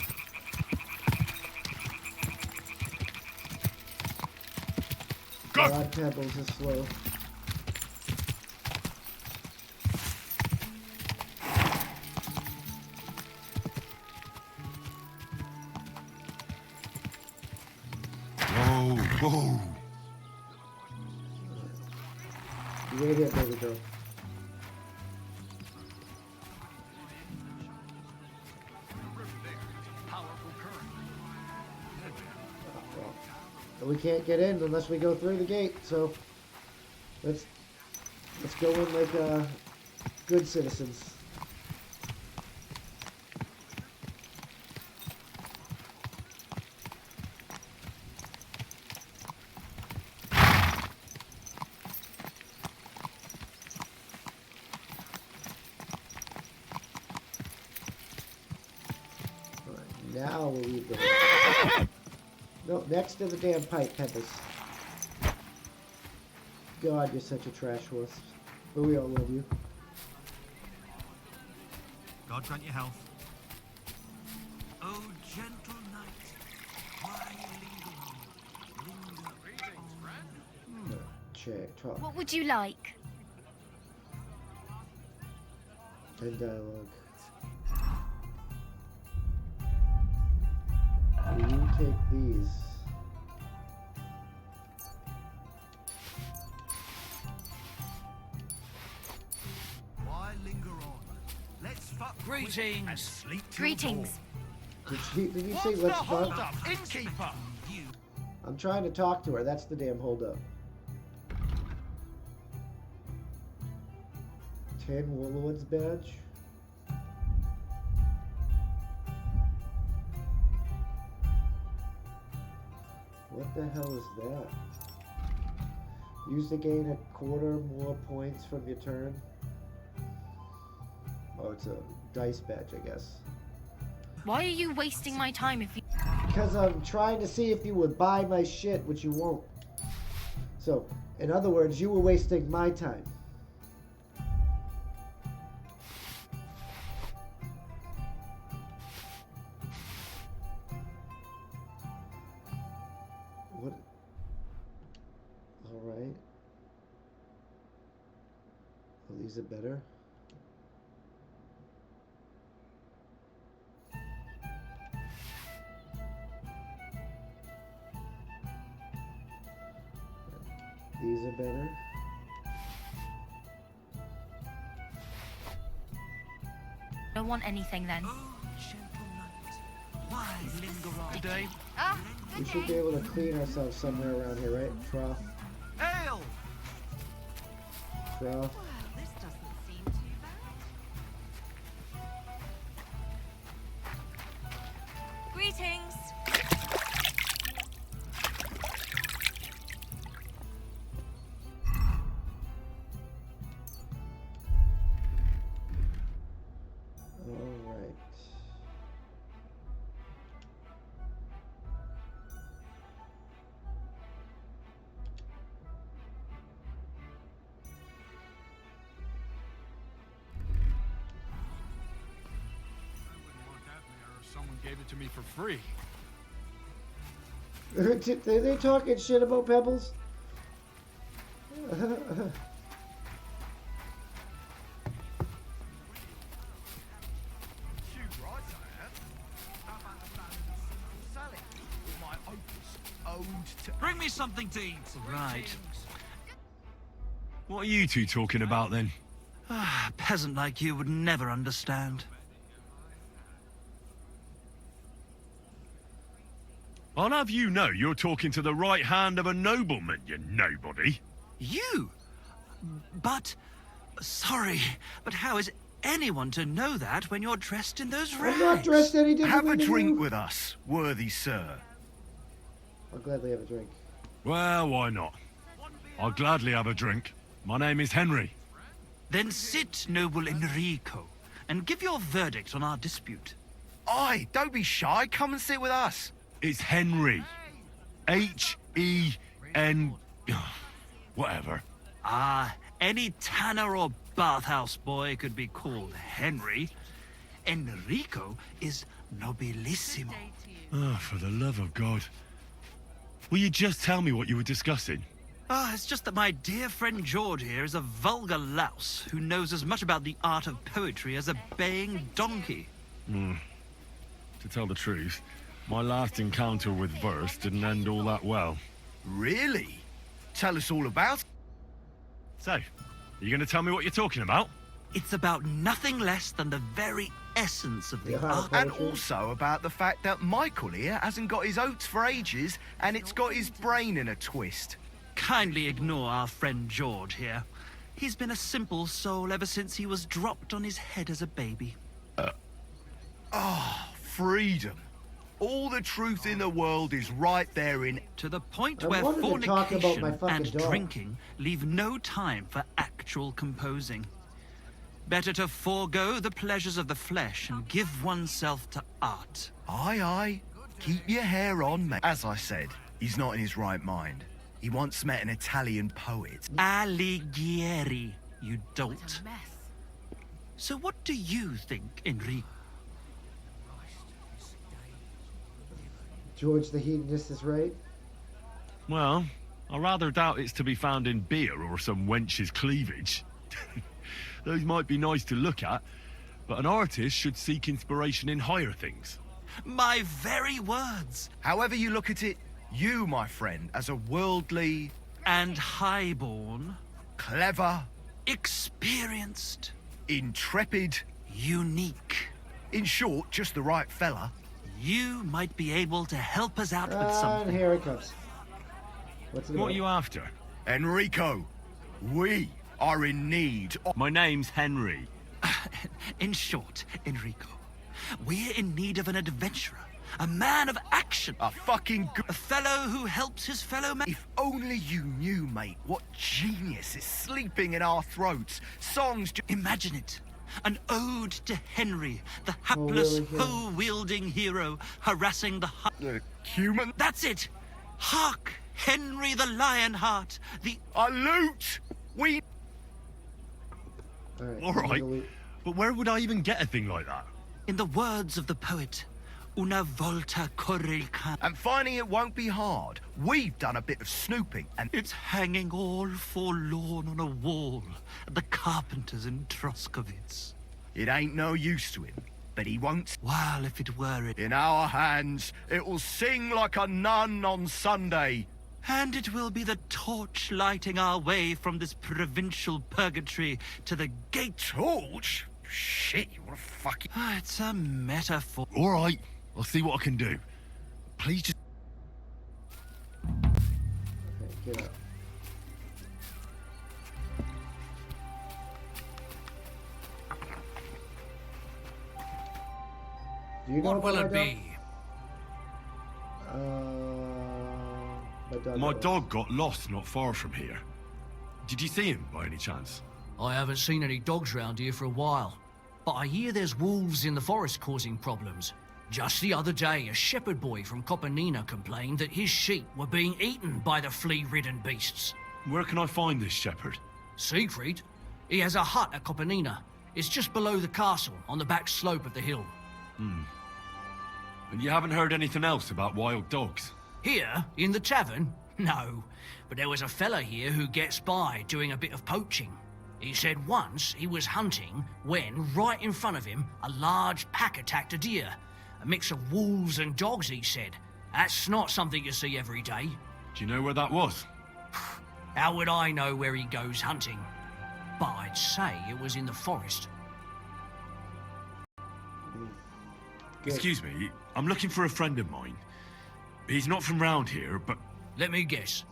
God pebbles is slow. Whoa. You right here, baby girl. We can't get in unless we go through the gate, so let's go in like good citizens. All right, now we'll leave the no, next to the damn pipe, Pebbles. God, you're such a trash horse. But we all love you. God grant you health. Oh, gentle knight, why linger? Greetings, friend. Check, talk. What would you like? And dialogue. Will you take these? Why linger on? Let's fuck greetings and sleep till Greetings. Did you say let's fuck? up, innkeeper? You. I'm trying to talk to her. That's the damn hold up. 10 Warlords badge. What the hell is that? Use to gain a quarter more points from your turn. Oh, it's a dice badge, I guess. Why are you wasting my time if you... Because I'm trying to see if you would buy my shit, which you won't. So, in other words, you were wasting my time. What? Alright. Well, these are better. These are better. Don't want anything then. Oh, gentle knight, why linger on? Today. Ah, We good should be day. able to clean ourselves somewhere around here, right? Trough. Ale! Trough. This doesn't seem too bad. Greetings. Alright. gave it to me for free. They talking shit about Pebbles? Bring me something to eat. Right. What are you two talking about then? Ah, a peasant like you would never understand. I'll have you know you're talking to the right hand of a nobleman, you nobody. You? But... Sorry, but how is anyone to know that when you're dressed in those rags? I'm not dressed any differently Have a than drink you. with us, worthy sir. I'll gladly have a drink. Well, why not? I'll gladly have a drink. My name is Henry. Then sit, noble Enrico, and give your verdict on our dispute. Aye, don't be shy. Come and sit with us. It's Henry. H-E-N... whatever. Ah, any tanner or bathhouse boy could be called Henry. Enrico is nobilissimo. Oh, for the love of God. Will you just tell me what you were discussing? Ah, it's just that my dear friend George here is a vulgar louse who knows as much about the art of poetry as a baying donkey. To tell the truth, my last encounter with verse didn't end all that well. Really? Tell us all about it. So, are you going to tell me what you're talking about? It's about nothing less than the very essence of the Yeah, art. And also about the fact that Michael here hasn't got his oats for ages, and it's got his brain in a twist. Kindly ignore our friend George here. He's been a simple soul ever since he was dropped on his head as a baby. Freedom. All the truth in the world is right there in... To the point I where wanted to talk about my fornication fucking and dog. drinking leave no time for actual composing. Better to forego the pleasures of the flesh and give oneself to art. Aye, aye. Keep your hair on, mate. As I said, he's not in his right mind. He once met an Italian poet. Alighieri, you dolt. So what do you think, Enrico? George the Hedonist is right. Well, I rather doubt it's to be found in beer or some wench's cleavage. Those might be nice to look at, but an artist should seek inspiration in higher things. My very words. However you look at it, you, my friend, as a worldly, And highborn, clever, experienced, intrepid, unique. in short, just the right fella. You might be able to help us out with And something. here it comes. What's it What are about? you after? Enrico, we are in need of... My name's Henry. In short, Enrico, we're in need of an adventurer, a man of action, a fucking good... a fellow who helps his fellow man. If only you knew, mate, what genius is sleeping in our throats. Songs Imagine it. An ode to Henry, the hapless, really? Yeah. hoe-wielding hero harassing the... human... That's it! Hark! Henry the Lionheart, the... A loot! We... All right, but where would I even get a thing like that? In the words of the poet, una volta corre il can. And finding it won't be hard. We've done a bit of snooping, and... It's hanging all forlorn on a wall at the carpenters in Troskovitz. It ain't no use to him, but he won't... While if it were it... In our hands, it will sing like a nun on Sunday. And it will be the torch lighting our way from this provincial purgatory to the gate. Torch? Shit, what a fucking... Ah, it's a metaphor. All right, I'll see what I can do. Please just... Okay, get up. Do you know What will about it my dog? be? My dog got lost not far from here. Did you see him by any chance? I haven't seen any dogs round here for a while, but I hear there's wolves in the forest causing problems. Just the other day, a shepherd boy from Kopanina complained that his sheep were being eaten by the flea-ridden beasts. Where can I find this shepherd? Siegfried? He has a hut at Kopanina. It's just below the castle, on the back slope of the hill. And you haven't heard anything else about wild dogs? Here, in the tavern? No. But there was a fella here who gets by doing a bit of poaching. He said once he was hunting when, right in front of him, a large pack attacked a deer. A mix of wolves and dogs, he said. That's not something you see every day. Do you know where that was? How would I know where he goes hunting? But I'd say it was in the forest. Good. Excuse me, I'm looking for a friend of mine. He's not from round here, but... Let me guess.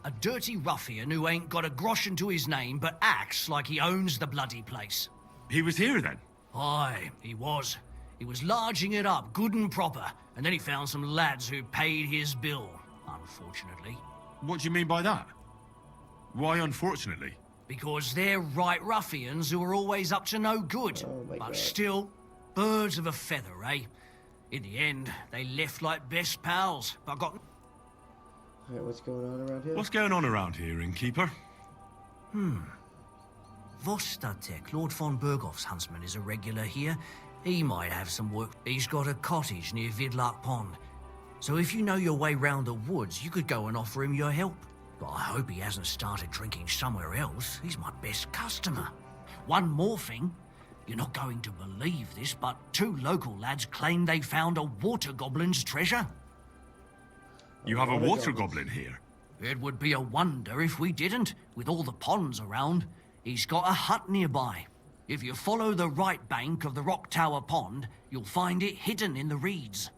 A dirty ruffian who ain't got a groschen to his name but acts like he owns the bloody place. He was here then? Aye, he was. He was larging it up, good and proper, and then he found some lads who paid his bill, unfortunately. What do you mean by that? Why unfortunately? Because they're right ruffians who are always up to no good. Oh my but God. still, birds of a feather, eh? In the end, they left like best pals, but got... Alright, what's going on around here? What's going on around here, innkeeper? Vostatek, Lord von Berghoff's huntsman, is a regular here. He might have some work. He's got a cottage near Vidlark Pond. So if you know your way round the woods, you could go and offer him your help. But I hope he hasn't started drinking somewhere else. He's my best customer. One more thing. You're not going to believe this, but 2 local lads claim they found a water goblin's treasure. You have a water water goblins. goblin here? It would be a wonder if we didn't, with all the ponds around. He's got a hut nearby. If you follow the right bank of the Rock Tower Pond, you'll find it hidden in the reeds.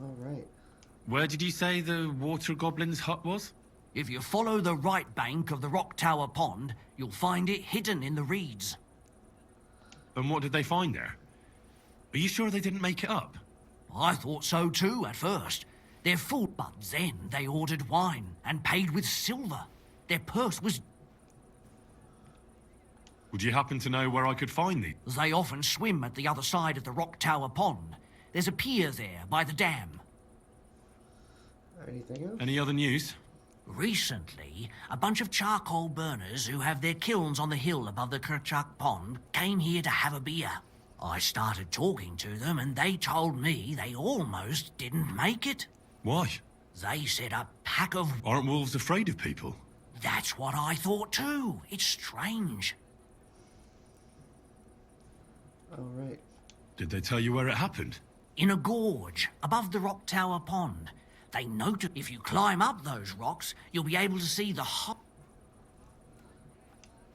Alright. Where did you say the water goblin's hut was? If you follow the right bank of the Rock Tower Pond, you'll find it hidden in the reeds. And what did they find there? Are you sure they didn't make it up? I thought so too at first. They're full, but then they ordered wine and paid with silver. Their purse was... Would you happen to know where I could find these? They often swim at the other side of the Rock Tower Pond. There's a pier there by the dam. Anything else? Any other news? Recently, a bunch of charcoal burners who have their kilns on the hill above the Kerchak Pond came here to have a beer. I started talking to them and they told me they almost didn't make it. Why? They said a pack of... Aren't wolves afraid of people? That's what I thought too. It's strange. Alright. Did they tell you where it happened? In a gorge above the Rock Tower Pond. They noted if you climb up those rocks, you'll be able to see the hot...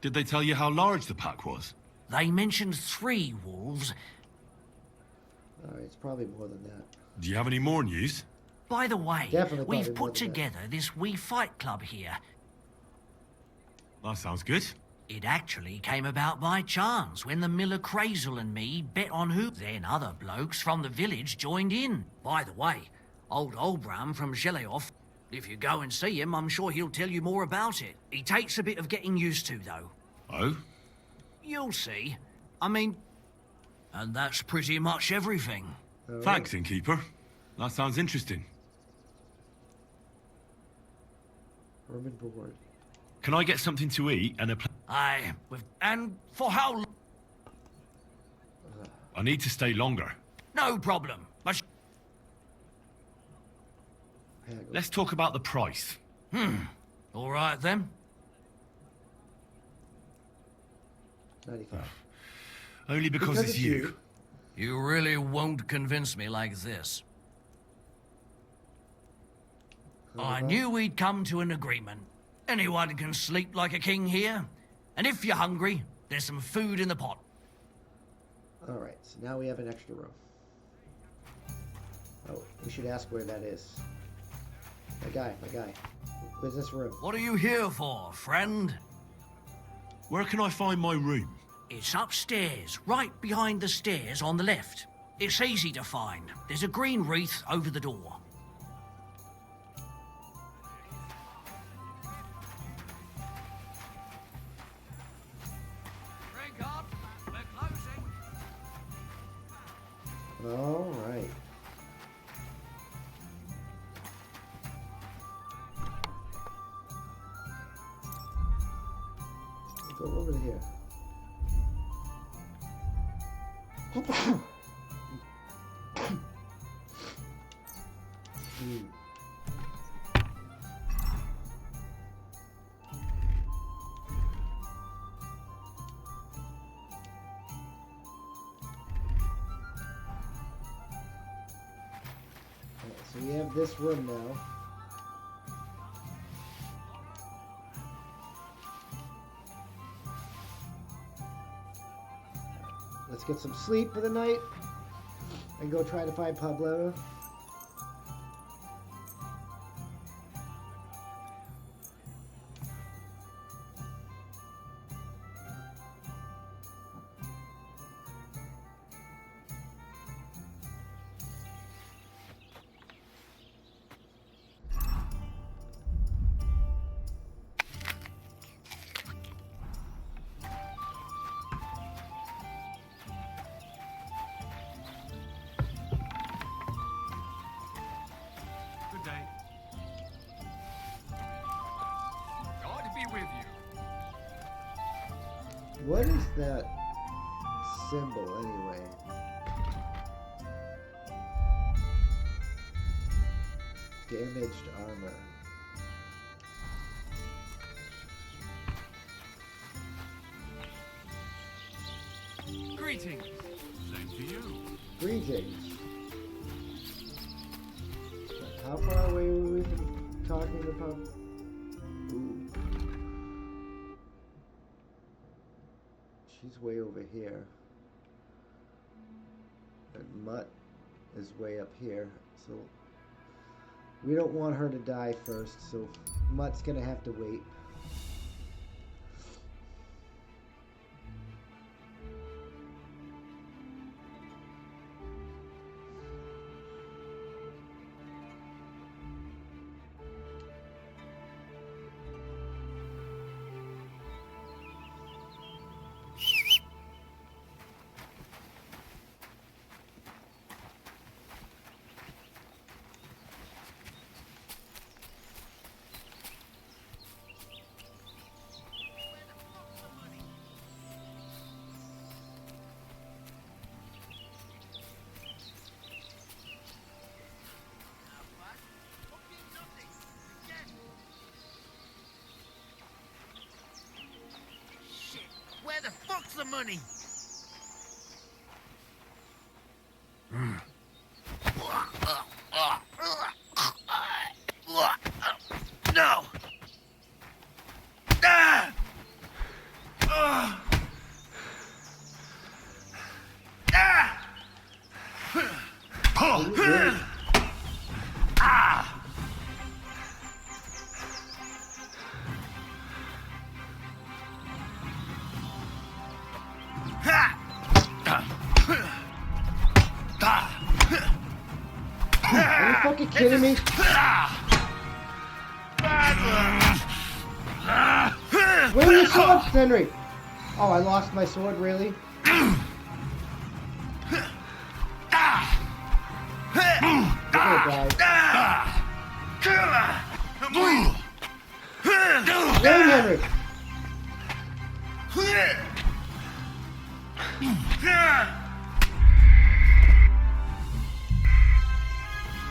Did they tell you how large the pack was? They mentioned 3 wolves. Alright, it's probably more than that. Do you have any more news? By the way, Definitely we've probably more put than that. together this wee fight club here. That sounds good. It actually came about by chance when the Miller Crazel and me bet on who. Then other blokes from the village joined in. By the way, old Olbram from Zheleoff, if you go and see him, I'm sure he'll tell you more about it. He takes a bit of getting used to, though. Oh? You'll see. I mean... And that's pretty much everything. Alright. Thanks, innkeeper. That sounds interesting. Room and board. Can I get something to eat and a Aye, and for how long? I need to stay longer. No problem. But Haggle. Let's talk about the price. all right then. 95. Only because it's you. You really won't convince me like this. I knew we'd come to an agreement. Anyone can sleep like a king here. And if you're hungry, there's some food in the pot. Alright, so now we have an extra room. Oh, we should ask where that is. My guy. Where's this room? What are you here for, friend? Where can I find my room? It's upstairs, right behind the stairs on the left. It's easy to find. There's a green wreath over the door. Drink up. We're closing. Alright. Go over here. So we have this room now. Let's get some sleep for the night and go try to find Pablo. Good day. God be with you. What is that symbol anyway? Damaged armor. Greetings. Same to you. Greetings. How far away were we from talking about? Ooh. She's way over here. And Mutt is way up here. So we don't want her to die first, so Mutt's gonna have to wait. Where the fuck's the money? No! Are you fucking kidding me? Where are your swords, Henry? Oh, I lost my sword, really? Run, Henry!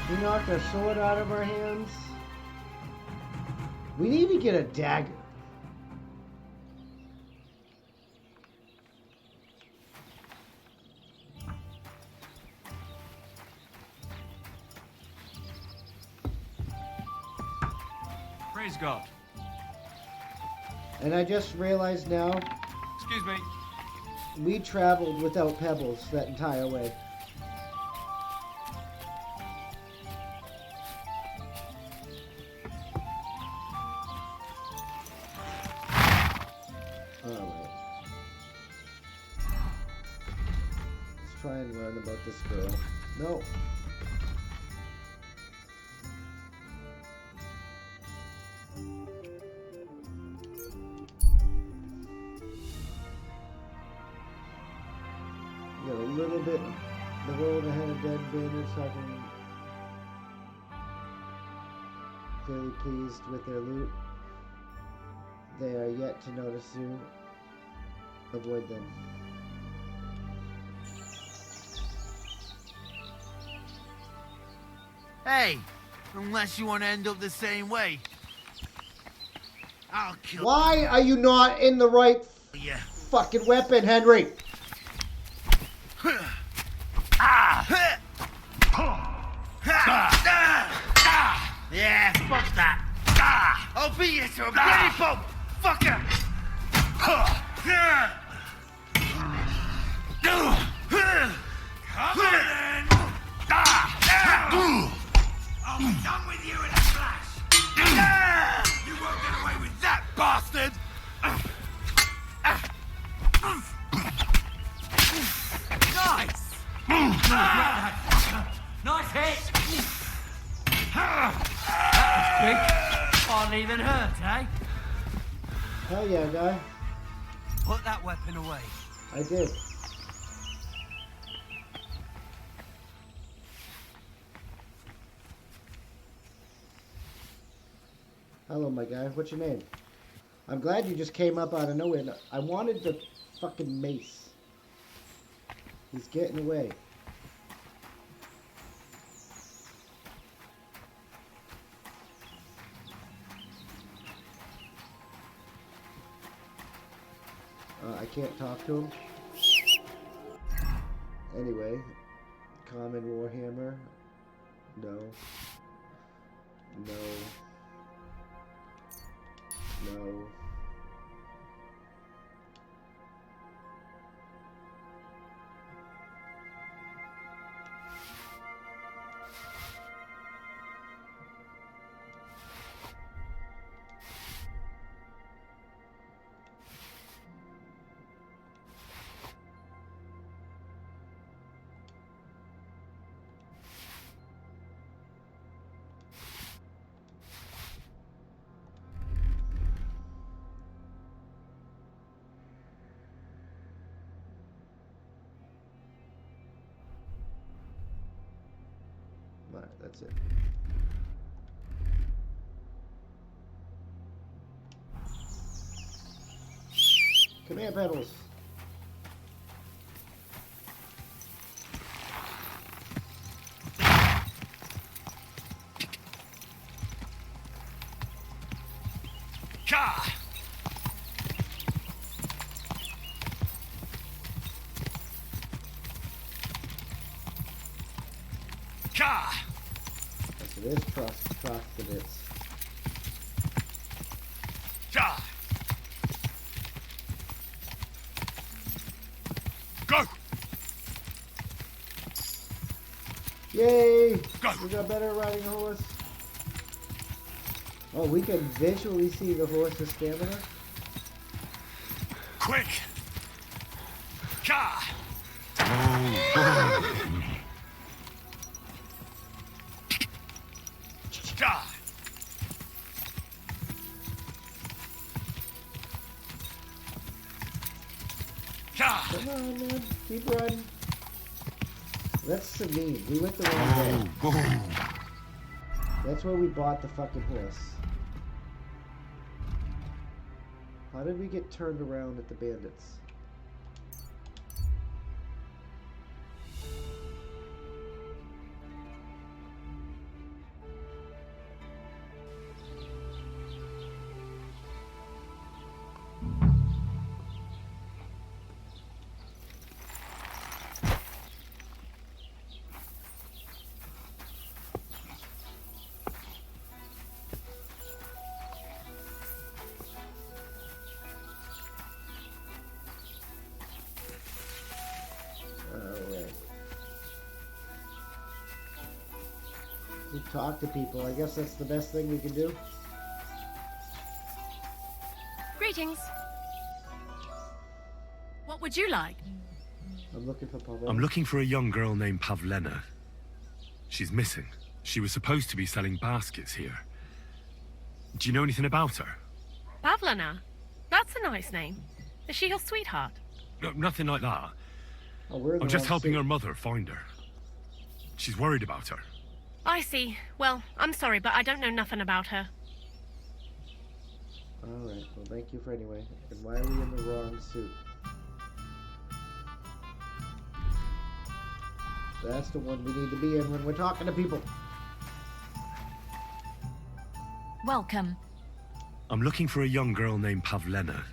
We knocked our sword out of our hands. We need to get a dagger. Praise God. And I just realized now, Excuse me. we traveled without pebbles that entire way. Alright. Let's try and learn about this girl. No. Got a little bit. The road ahead of dead bandits talking. Clearly pleased with their loot. They are yet to notice you. Avoid them. Hey, Unless you want to end up the same way. I'll kill Why are you not in the right you. fucking weapon, Henry? Yeah, fuck that. I'll beat you to a bloody pulp, fucker. Come on then. I'll be done with you in a flash. You won't get away with that, bastard. Nice. Nice hit! That was quick. Hardly even hurt, eh? Hell yeah, guy. Put that weapon away. I did. Hello, my guy. What's your name? I'm glad you just came up out of nowhere. I wanted the fucking mace. He's getting away. I can't talk to him. Anyway, common warhammer. No. No. No. Alright, that's it. Command pedals. Car! Car! Yes, it is trust the bits. Car! Go! Yay! Go! We got better at riding a horse. Oh, we can visually see the horse's stamina. Quick! Car! Car! Car! Come on, man. Keep running. That's Sabine. We went the wrong way. That's where we bought the fucking horse. How did we get turned around at the bandits? We talk to people. I guess that's the best thing we can do. Greetings. What would you like? I'm looking for Pavel. I'm looking for a young girl named Pavlena. She's missing. She was supposed to be selling baskets here. Do you know anything about her? Pavlena? That's a nice name. Is she your sweetheart? No, nothing like that. Oh, we're in the I'm just wrong helping state. her mother find her. She's worried about her. I see. Well, I'm sorry, but I don't know nothing about her. Alright, well thank you for anyway. And why are we in the wrong suit? That's the one we need to be in when we're talking to people. Welcome. I'm looking for a young girl named Pavlena.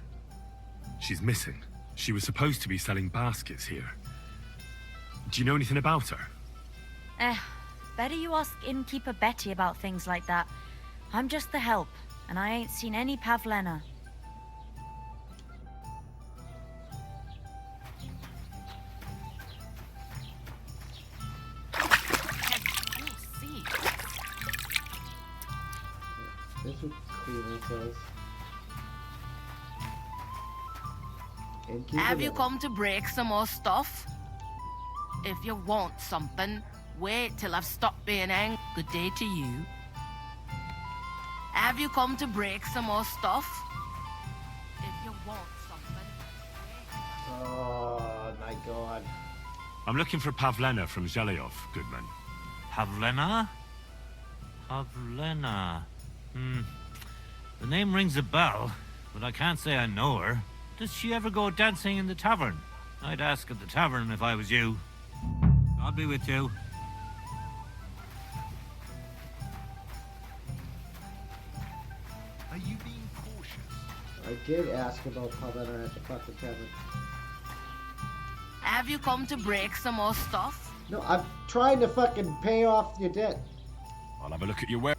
She's missing. She was supposed to be selling baskets here. Do you know anything about her? Better you ask innkeeper Betty about things like that. I'm just the help, and I ain't seen any Pavlena. This would cleaner says. Have you come to break some more stuff? If you want something, wait till I've stopped being angry. Good day to you. Have you come to break some more stuff? If you want something. Oh my god. I'm looking for Pavlena from Zhelyov, Goodman. Pavlena? Pavlena. The name rings a bell, but I can't say I know her. Does she ever go dancing in the tavern? I'd ask at the tavern if I was you. God be with you. Are you being cautious? I did ask about Pavlena at the fucking tavern. Have you come to break some more stuff? No, I'm trying to fucking pay off your debt. I'll have a look at your ware.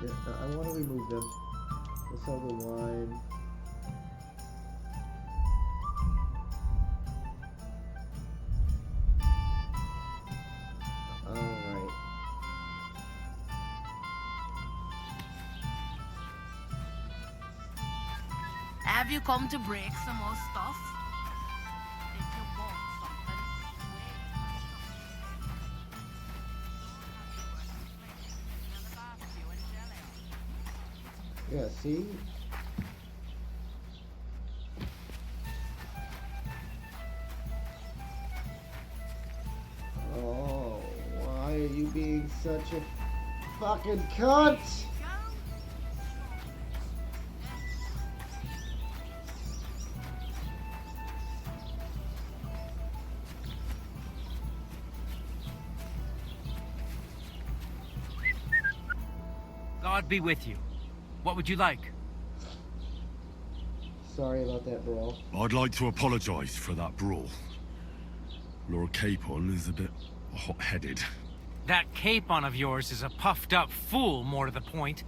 Yeah, I want to remove them. Let's sell the wine. Alright. Have you come to break some more stuff? If you want something, Yeah, see? Oh, why are you being such a fucking cunt? God be with you. What would you like? Sorry about that, brawl. I'd like to apologize for that brawl. Lord Capon is a bit hot-headed. That Capon of yours is a puffed-up fool, more to the point.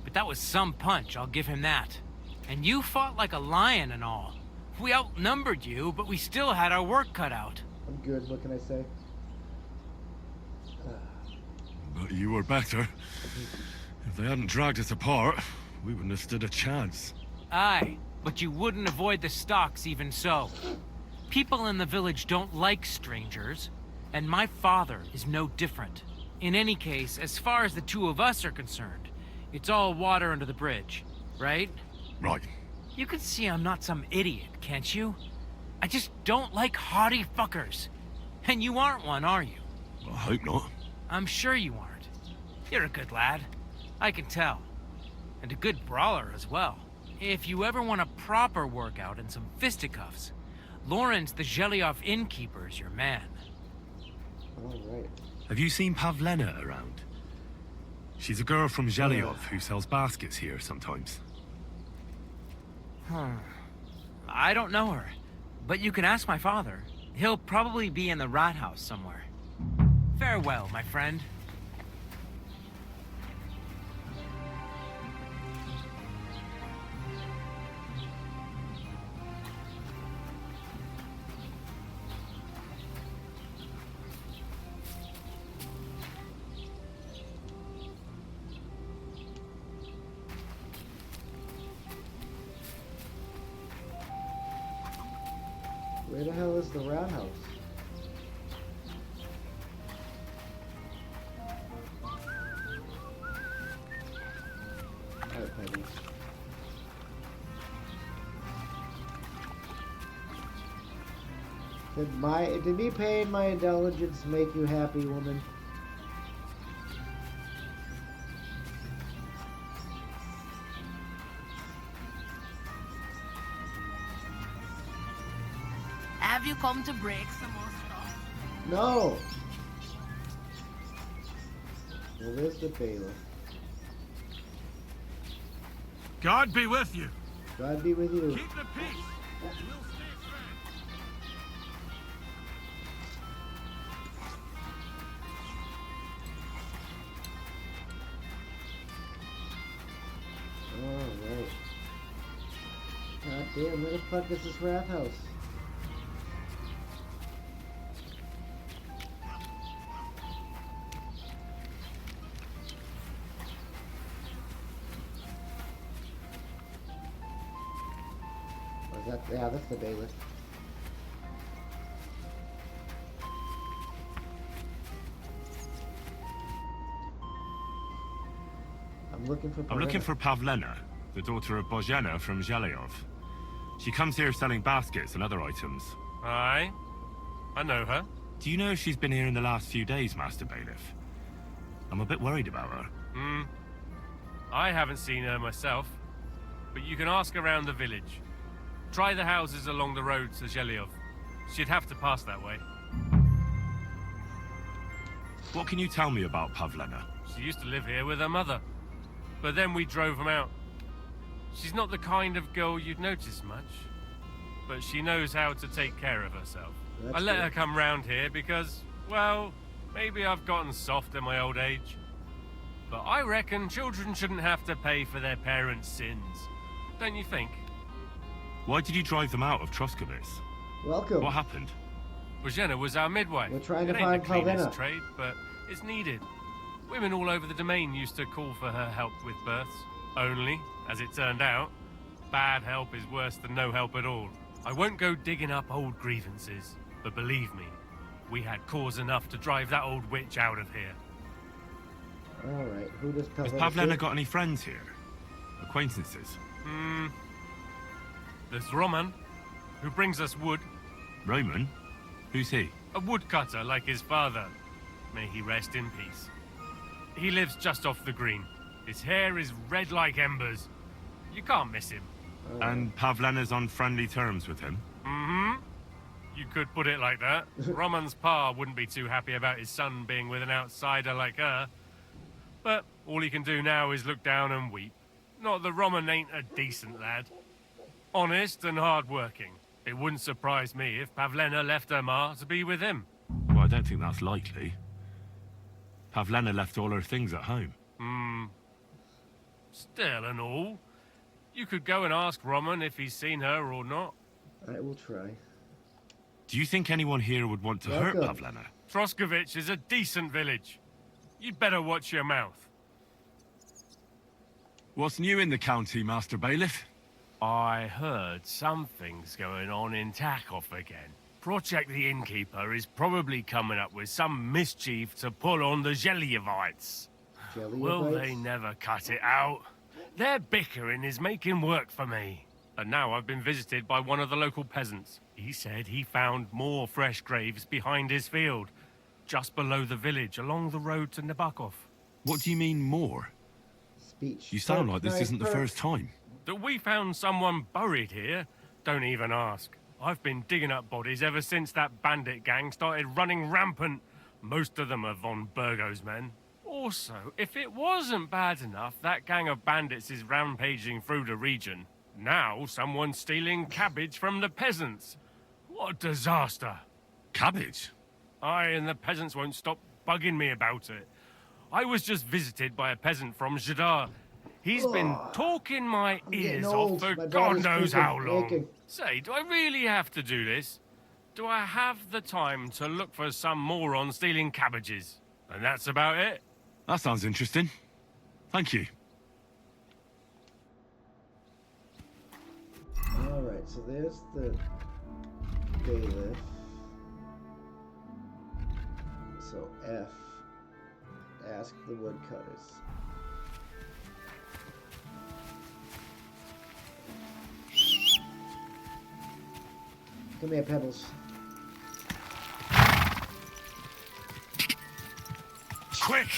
But that was some punch, I'll give him that. And you fought like a lion and all. We outnumbered you, but we still had our work cut out. I'm good, what can I say? But you were better. If they hadn't dragged us apart, we wouldn't have stood a chance. Aye, but you wouldn't avoid the stocks even so. People in the village don't like strangers, and my father is no different. In any case, as far as the two of us are concerned, it's all water under the bridge, right? Right. You can see I'm not some idiot, can't you? I just don't like haughty fuckers. And you aren't one, are you? I hope not. I'm sure you aren't. You're a good lad. I can tell. And a good brawler as well. If you ever want a proper workout and some fisticuffs, Lawrence the Zhelyov innkeeper is your man. Alright. Have you seen Pavlena around? She's a girl from Zhelyov who sells baskets here sometimes. I don't know her, but you can ask my father. He'll probably be in the rat house somewhere. Farewell, my friend. Where the hell is the rat house? Alright, Peggy. Did me paying my indulgence make you happy, woman? come to break some more stuff? No! Well, there's the bailiff. God be with you. God be with you. Keep the peace. We'll stay friends. Alright. God damn, where the fuck is this Wrath House? Yeah, that's the bailiff. I'm looking for Pavlena, the daughter of Bohemia from Zhelyov. She comes here selling baskets and other items. Aye, I know her. Do you know if she's been here in the last few days, Master Bailiff? I'm a bit worried about her. I haven't seen her myself, but you can ask around the village. Try the houses along the road to Zhelyov. She'd have to pass that way. What can you tell me about Pavlena? She used to live here with her mother, but then we drove them out. She's not the kind of girl you'd notice much, but she knows how to take care of herself. I let her come round here because, well, maybe I've gotten soft in my old age. But I reckon children shouldn't have to pay for their parents' sins. Don't you think? Why did you drive them out of Troskovitz? Welcome. What happened? Bohemia was our midwife. We're trying to it ain't find the cleanest Pavlena. trade, but it's needed. Women all over the domain used to call for her help with births. Only, as it turned out, bad help is worse than no help at all. I won't go digging up old grievances, but believe me, we had cause enough to drive that old witch out of here. Alright, who does Pavlena... Has Pavlena got any friends here? Acquaintances? There's Roman, who brings us wood. Roman? Who's he? A woodcutter like his father. May he rest in peace. He lives just off the green. His hair is red like embers. You can't miss him. And Pavlena's on friendly terms with him? You could put it like that. Roman's pa wouldn't be too happy about his son being with an outsider like her. But all he can do now is look down and weep. Not that Roman ain't a decent lad. Honest and hard-working. It wouldn't surprise me if Pavlena left her ma to be with him. Well, I don't think that's likely. Pavlena left all her things at home. Still and all. You could go and ask Roman if he's seen her or not. I will try. Do you think anyone here would want to hurt Welcome. Pavlena? Troskovitz is a decent village. You'd better watch your mouth. What's new in the county, Master Bailiff? I heard something's going on in Takov again. Project the Innkeeper is probably coming up with some mischief to pull on the Zhelyevites. Will they never cut it out? Their bickering is making work for me. And now I've been visited by one of the local peasants. He said he found more fresh graves behind his field, just below the village, along the road to Nabokov. What do you mean, more? Speech. You sound like this isn't the first time. That we found someone buried here? Don't even ask. I've been digging up bodies ever since that bandit gang started running rampant. Most of them are von Burgo's men. Also, if it wasn't bad enough that gang of bandits is rampaging through the region, now someone's stealing cabbage from the peasants. What a disaster. Cabbage? Aye, and the peasants won't stop bugging me about it. I was just visited by a peasant from Zhadar. He's been talking my ears off for God knows how long. Say, do I really have to do this? Do I have the time to look for some moron stealing cabbages? And that's about it. That sounds interesting. Thank you. Alright, so there's the bailiff. So F. Ask the woodcutters. Come here, Pebbles. Quick!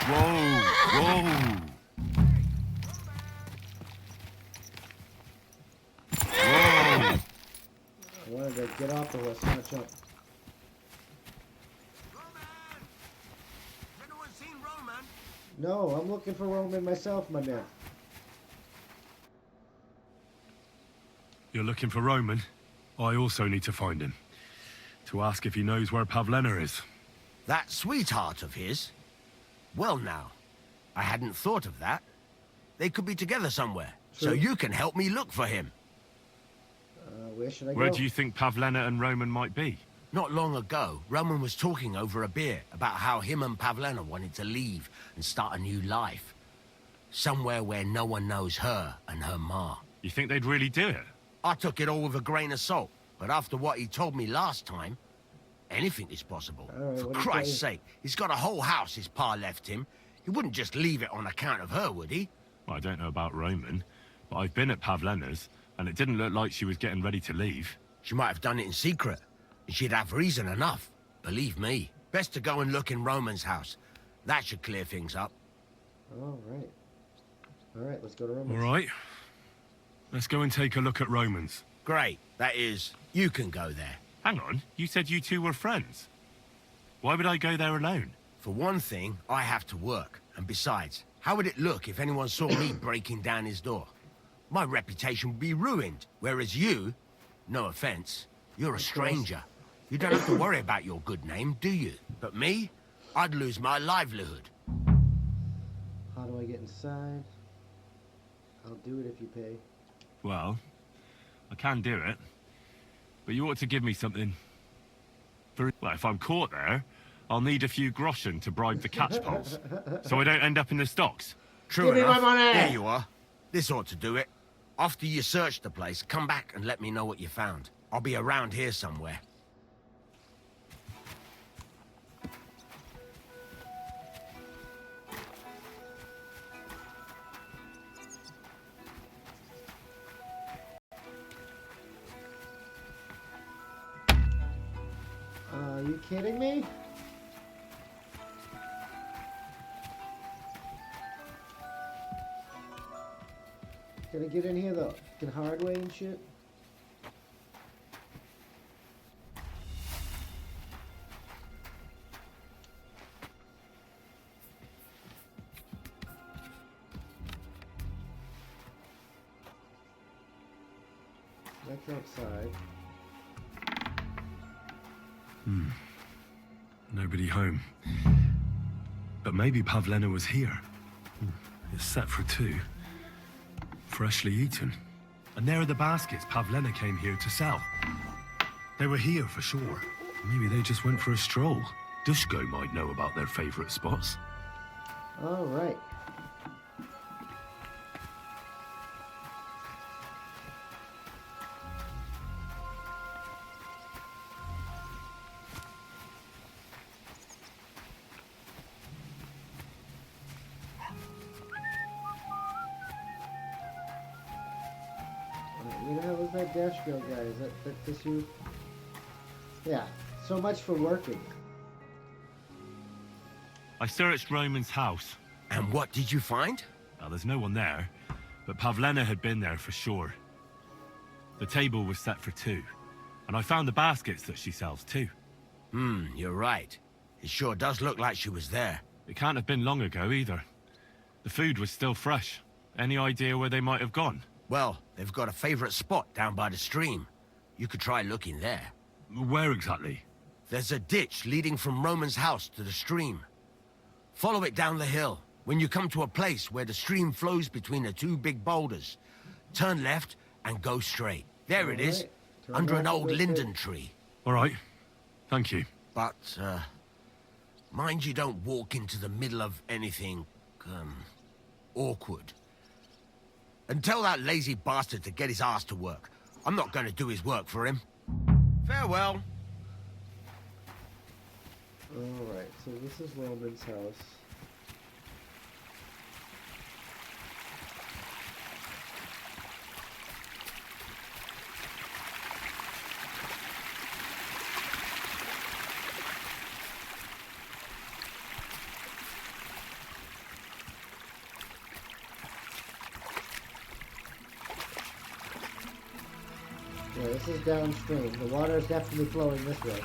Whoa! Whoa! I wanted to get off the horse, not jump. Anyone seen Roman? No, I'm looking for Roman myself, my man. You're looking for Roman? I also need to find him. To ask if he knows where Pavlena is. That sweetheart of his? Well now, I hadn't thought of that. They could be together somewhere, so you can help me look for him. Where should I go? Where do you think Pavlena and Roman might be? Not long ago, Roman was talking over a beer about how him and Pavlena wanted to leave and start a new life. Somewhere where no one knows her and her ma. You think they'd really do it? I took it all with a grain of salt, but after what he told me last time, anything is possible. Right, for Christ's sake, he's got a whole house his pa left him. He wouldn't just leave it on account of her, would he? Well, I don't know about Roman, but I've been at Pavlena's, and it didn't look like she was getting ready to leave. She might have done it in secret, and she'd have reason enough. Believe me. Best to go and look in Roman's house. That should clear things up. All right. All right, let's go to Roman's. All right. Let's go and take a look at Roman's. Great. That is, you can go there. Hang on, you said you two were friends. Why would I go there alone? For one thing, I have to work. And besides, how would it look if anyone saw me breaking down his door? My reputation would be ruined. Whereas you, no offense, you're a stranger. You don't have to worry about your good name, do you? But me, I'd lose my livelihood. How do I get inside? I'll do it if you pay. Well, I can do it. But you ought to give me something. Well, if I'm caught there, I'll need a few groschen to bribe the catchpoles, so I don't end up in the stocks. True Give me enough. my money! There you are. This ought to do it. After you search the place, come back and let me know what you found. I'll be around here somewhere. Are you kidding me? Can I get in here though? Can hard way and shit? That's outside. Nobody home. But maybe Pavlena was here. It's set for two. Freshly eaten. And there are the baskets Pavlena came here to sell. They were here for sure. Maybe they just went for a stroll. Dushko might know about their favorite spots. All right. Where the hell is that dash girl guy? Is that this you? Yeah. So much for working. I searched Roman's house. And what did you find? Well, there's no one there, but Pavlena had been there for sure. The table was set for two, and I found the baskets that she sells too. You're right. It sure does look like she was there. It can't have been long ago either. The food was still fresh. Any idea where they might have gone? Well, they've got a favorite spot down by the stream. You could try looking there. Where exactly? There's a ditch leading from Roman's house to the stream. Follow it down the hill. When you come to a place where the stream flows between the two big boulders, turn left and go straight. There it is, under an old linden tree. All right. Thank you. But, mind you don't walk into the middle of anything, awkward. And tell that lazy bastard to get his ass to work. I'm not going to do his work for him. Farewell. Alright, so this is Roman's house. Yeah, this is downstream. The water is definitely flowing this way.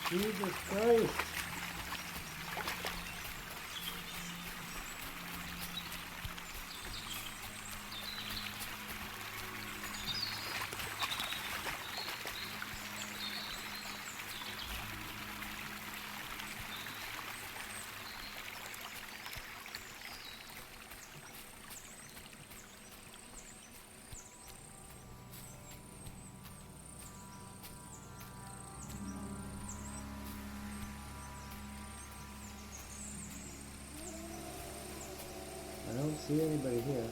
Jesus Christ. I don't see anybody here.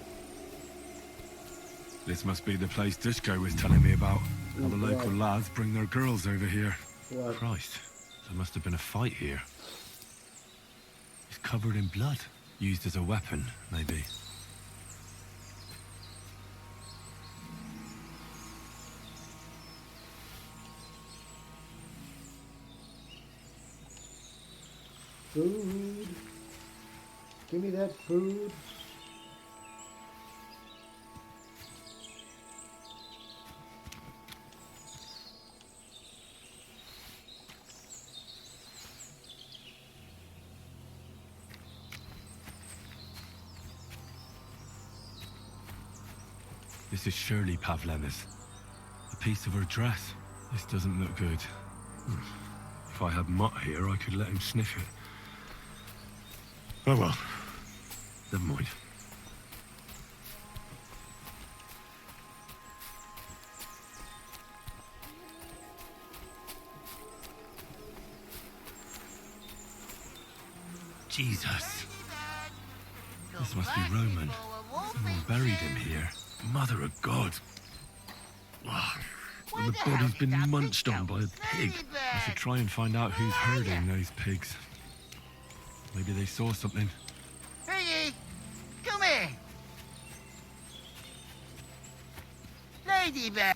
This must be the place Dushko was telling me about. How the Right. local lads bring their girls over here. What? Christ, there must have been a fight here. It's covered in blood. Used as a weapon, maybe. Food. Give me that food. This is surely Pavlena's. A piece of her dress. This doesn't look good. If I had Mutt here, I could let him sniff it. Oh well. Never mind. Jesus. This must be Roman. Someone buried him here. Mother of God. And the body's been munched on by a pig. I should try and find out who's herding those pigs. Maybe they saw something. Hey, come here. Lady bear.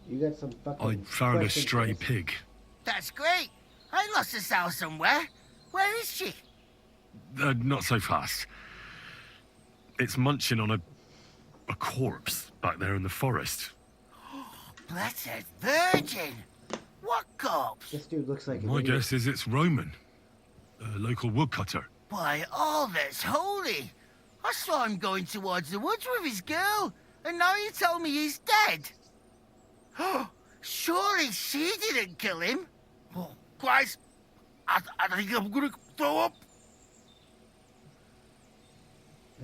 You got some fucking... I found a questions stray for us. pig. That's great. I lost a sow somewhere. Where is she? Not so fast. It's munching on a corpse back there in the forest. Blessed Virgin. What corpse? This dude looks like My guess is it's Roman. A local woodcutter. By all that's holy. I saw him going towards the woods with his girl, and now you tell me he's dead. Surely she didn't kill him. Oh, Christ. I think I'm gonna throw up.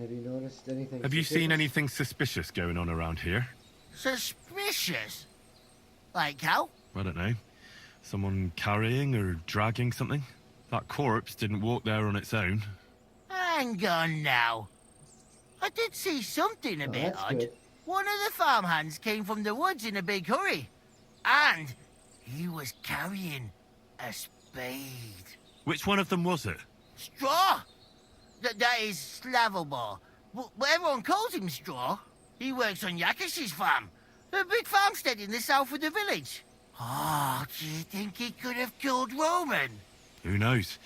Have you noticed anything? Have you seen suspicious? anything suspicious going on around here? Suspicious? Like how? I don't know. Someone carrying or dragging something? That corpse didn't walk there on its own. Hang on now. I did see something a bit that's odd. good. One of the farmhands came from the woods in a big hurry. And he was carrying a spade. Which one of them was it? Straw! That is Slavobor. But everyone calls him Straw. He works on Yakash's farm. A big farmstead in the south of the village. Oh, do you think he could have killed Roman? Who knows?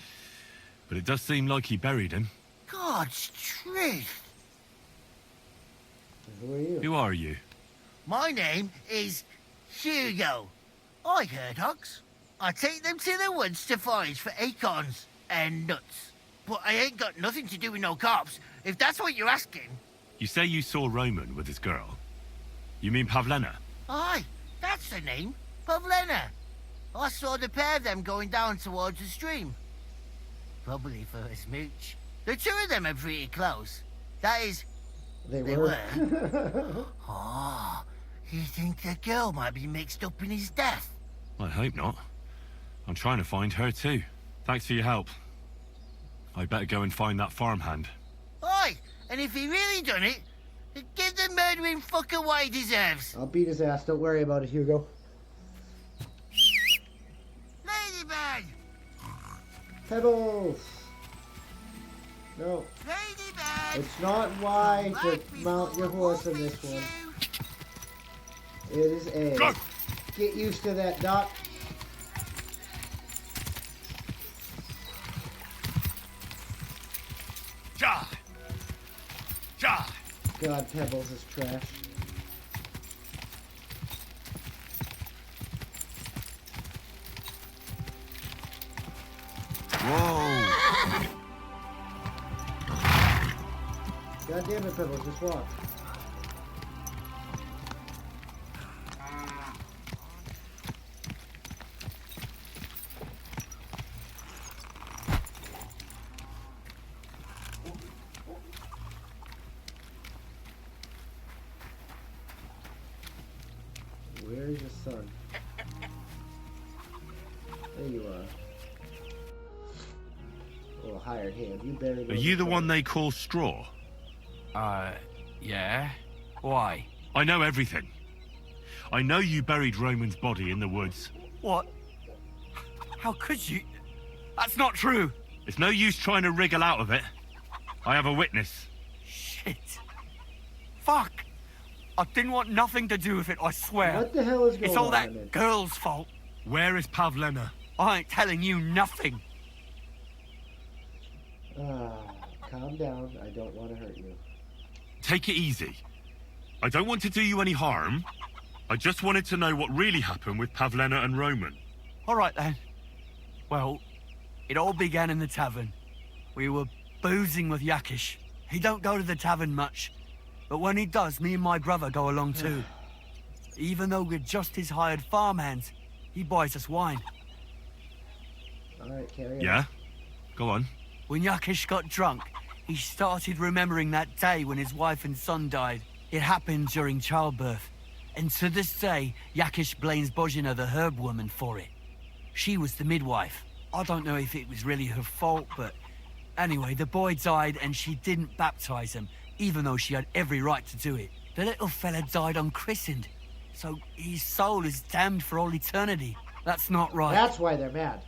But it does seem like he buried him. God's truth. Who are you? Who are you? My name is Hugo. I herd hogs. I take them to the woods to forage for acorns and nuts. But I ain't got nothing to do with no cops, if that's what you're asking. You say you saw Roman with his girl. You mean Pavlena? Aye, that's the name. Pavlena. I saw the pair of them going down towards the stream. Probably for a smooch. The two of them are pretty close. That is, They were. Oh, you think the girl might be mixed up in his death? I hope not. I'm trying to find her too. Thanks for your help. I better go and find that farmhand. Oi, and if he really done it, give the murdering fucker what he deserves. I'll beat his ass. Don't worry about it, Hugo. Ladybird! Pebbles! No. Ladybird! It's not Y to mount your horse in this one. It is A. Go. Get used to that, Doc. Ja! Ja! God, Pebbles is trash. Whoa! God damn it, Pebbles, just walk. Where is your son? There you are. Oh, hired hand. You better know. Are you the one they call Straw? Yeah? Why? I know everything. I know you buried Roman's body in the woods. What? How could you? That's not true. It's no use trying to wriggle out of it. I have a witness. Shit. Fuck. I didn't want nothing to do with it, I swear. What the hell is going on? It's all that man? girl's fault. Where is Pavlena? I ain't telling you nothing. Calm down. I don't want to hurt you. Take it easy. I don't want to do you any harm. I just wanted to know what really happened with Pavlena and Roman. All right, then. Well, it all began in the tavern. We were boozing with Yakish. He don't go to the tavern much, but when he does, me and my brother go along too. Even though we're just his hired farmhands, he buys us wine. Alright, carry on. Yeah? Go on. When Yakish got drunk, he started remembering that day when his wife and son died. It happened during childbirth. And to this day, Yakish blames Bohemia, the herb woman, for it. She was the midwife. I don't know if it was really her fault, but anyway, the boy died and she didn't baptize him, even though she had every right to do it. The little fella died unchristened, so his soul is damned for all eternity. That's not right. That's why they're mad.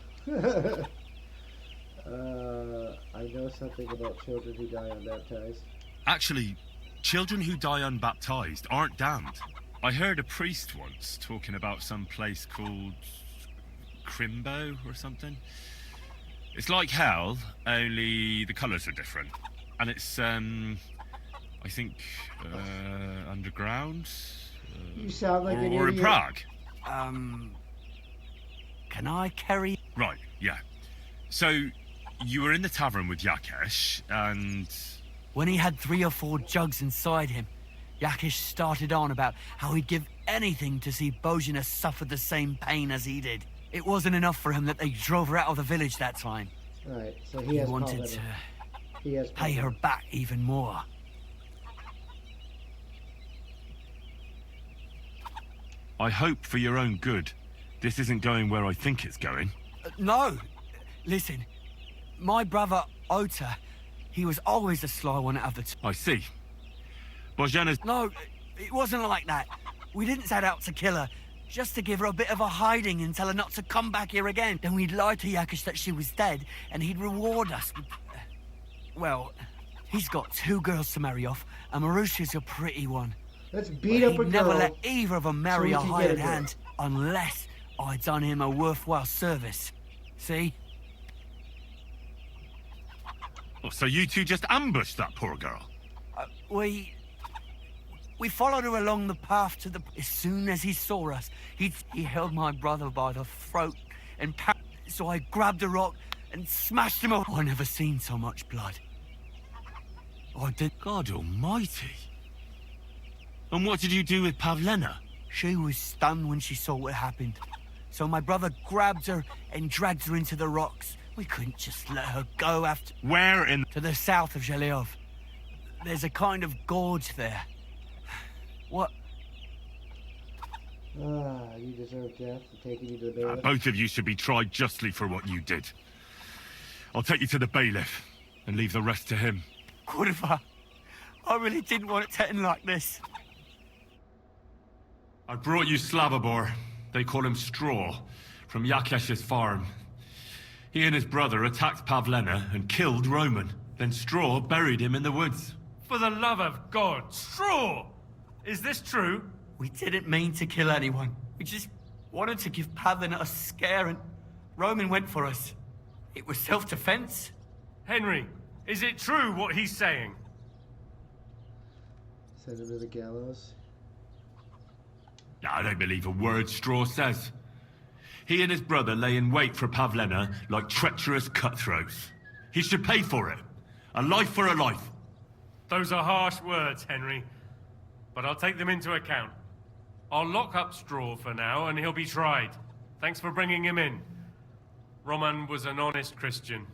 I know something about children who die unbaptized. Actually, children who die unbaptized aren't damned. I heard a priest once talking about some place called Crimbo or something. It's like hell, only the colours are different. And it's, I think, underground? You sound like an Or in idiot. Prague. Can I carry... Right, yeah. So, you were in the tavern with Yakesh, and... When he had 3 or 4 jugs inside him, Yakish started on about how he'd give anything to see Bohemia suffer the same pain as he did. It wasn't enough for him that they drove her out of the village that time. Alright, so he has wanted Pavlena. to He has pay her Pavlena. back even more. I hope for your own good, this isn't going where I think it's going. No! Listen, my brother, Ota, he was always a sly one out of the I see. Bohemia's... No, it wasn't like that. We didn't set out to kill her, just to give her a bit of a hiding and tell her not to come back here again. Then we'd lie to Yakish that she was dead, and he'd reward us with... Well, he's got 2 girls to marry off, and Marusha's a pretty one. Let's beat But up a he'd never girl let either of them marry so a we can get hired a girl. hand, unless I'd done him a worthwhile service. See? Oh, so you two just ambushed that poor girl? We followed her along the path to the... As soon as he saw us, he held my brother by the throat and so I grabbed a rock and smashed him up. I never seen so much blood. I did... God almighty. And what did you do with Pavlena? She was stunned when she saw what happened. So my brother grabbed her and dragged her into the rocks. We couldn't just let her go after... Where in... To the south of Zhelyov. There's a kind of gorge there. What? You deserve death for taking you to the bailiff. Both of you should be tried justly for what you did. I'll take you to the bailiff and leave the rest to him. Kurva, I really didn't want it to end like this. I brought you Slavobor. They call him Straw, from Yakesh's farm. He and his brother attacked Pavlena and killed Roman. Then Straw buried him in the woods. For the love of God, Straw! Is this true? We didn't mean to kill anyone. We just wanted to give Pavlina a scare and Roman went for us. It was self-defense. Henry, is it true what he's saying? Send him to the gallows. I don't believe a word Straw says. He and his brother lay in wait for Pavlena like treacherous cutthroats. He should pay for it. A life for a life. Those are harsh words, Henry. But I'll take them into account. I'll lock up Straw for now, and he'll be tried. Thanks for bringing him in. Roman was an honest Christian.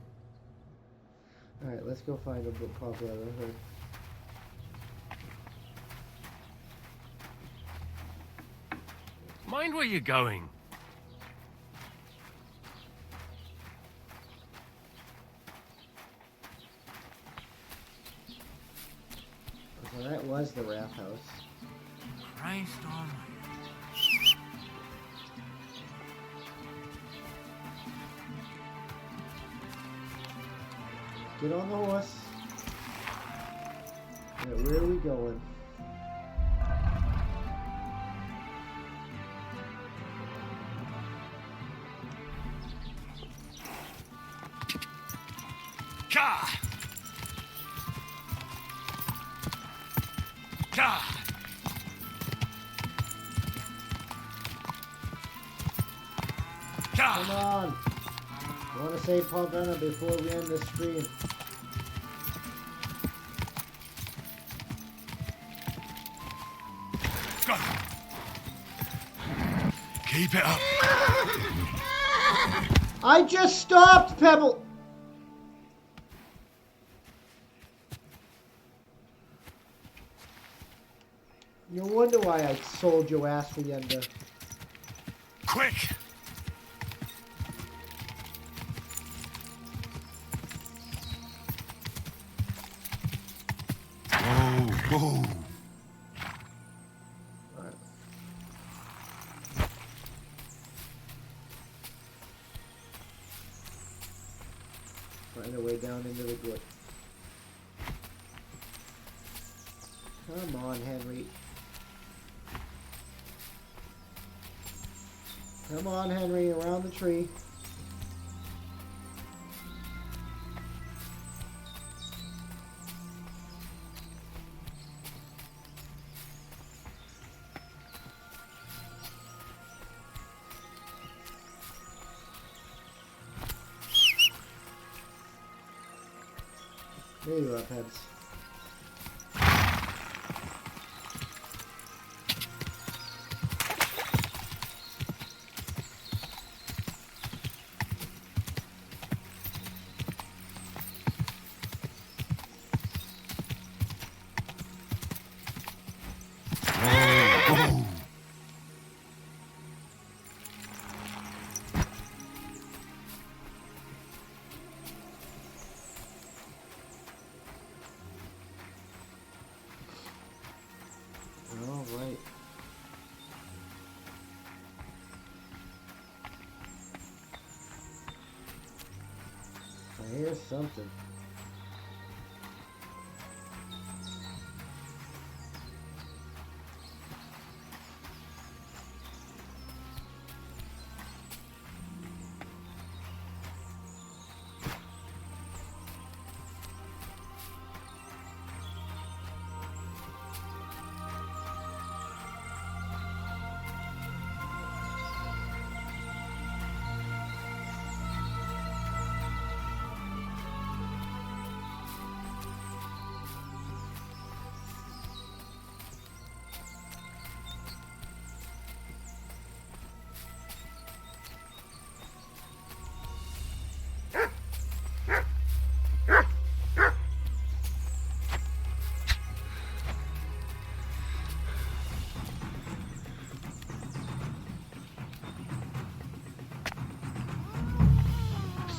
Alright, let's go find a book called Brotherhood. Mind where you're going. So that was the Wrath House. Christ almighty. Get on the horse. Right, where are we going? Ka! Ka! Come on! I want to save Pavlena before we end the stream. Keep it up. I just stopped, Pebble! No wonder why I sold your ass for Yenda. Quick! Whoa. Find a way down into the wood. Come on, Henry. Come on, Henry, around the tree. There you are, Pebs. Alright. I hear something.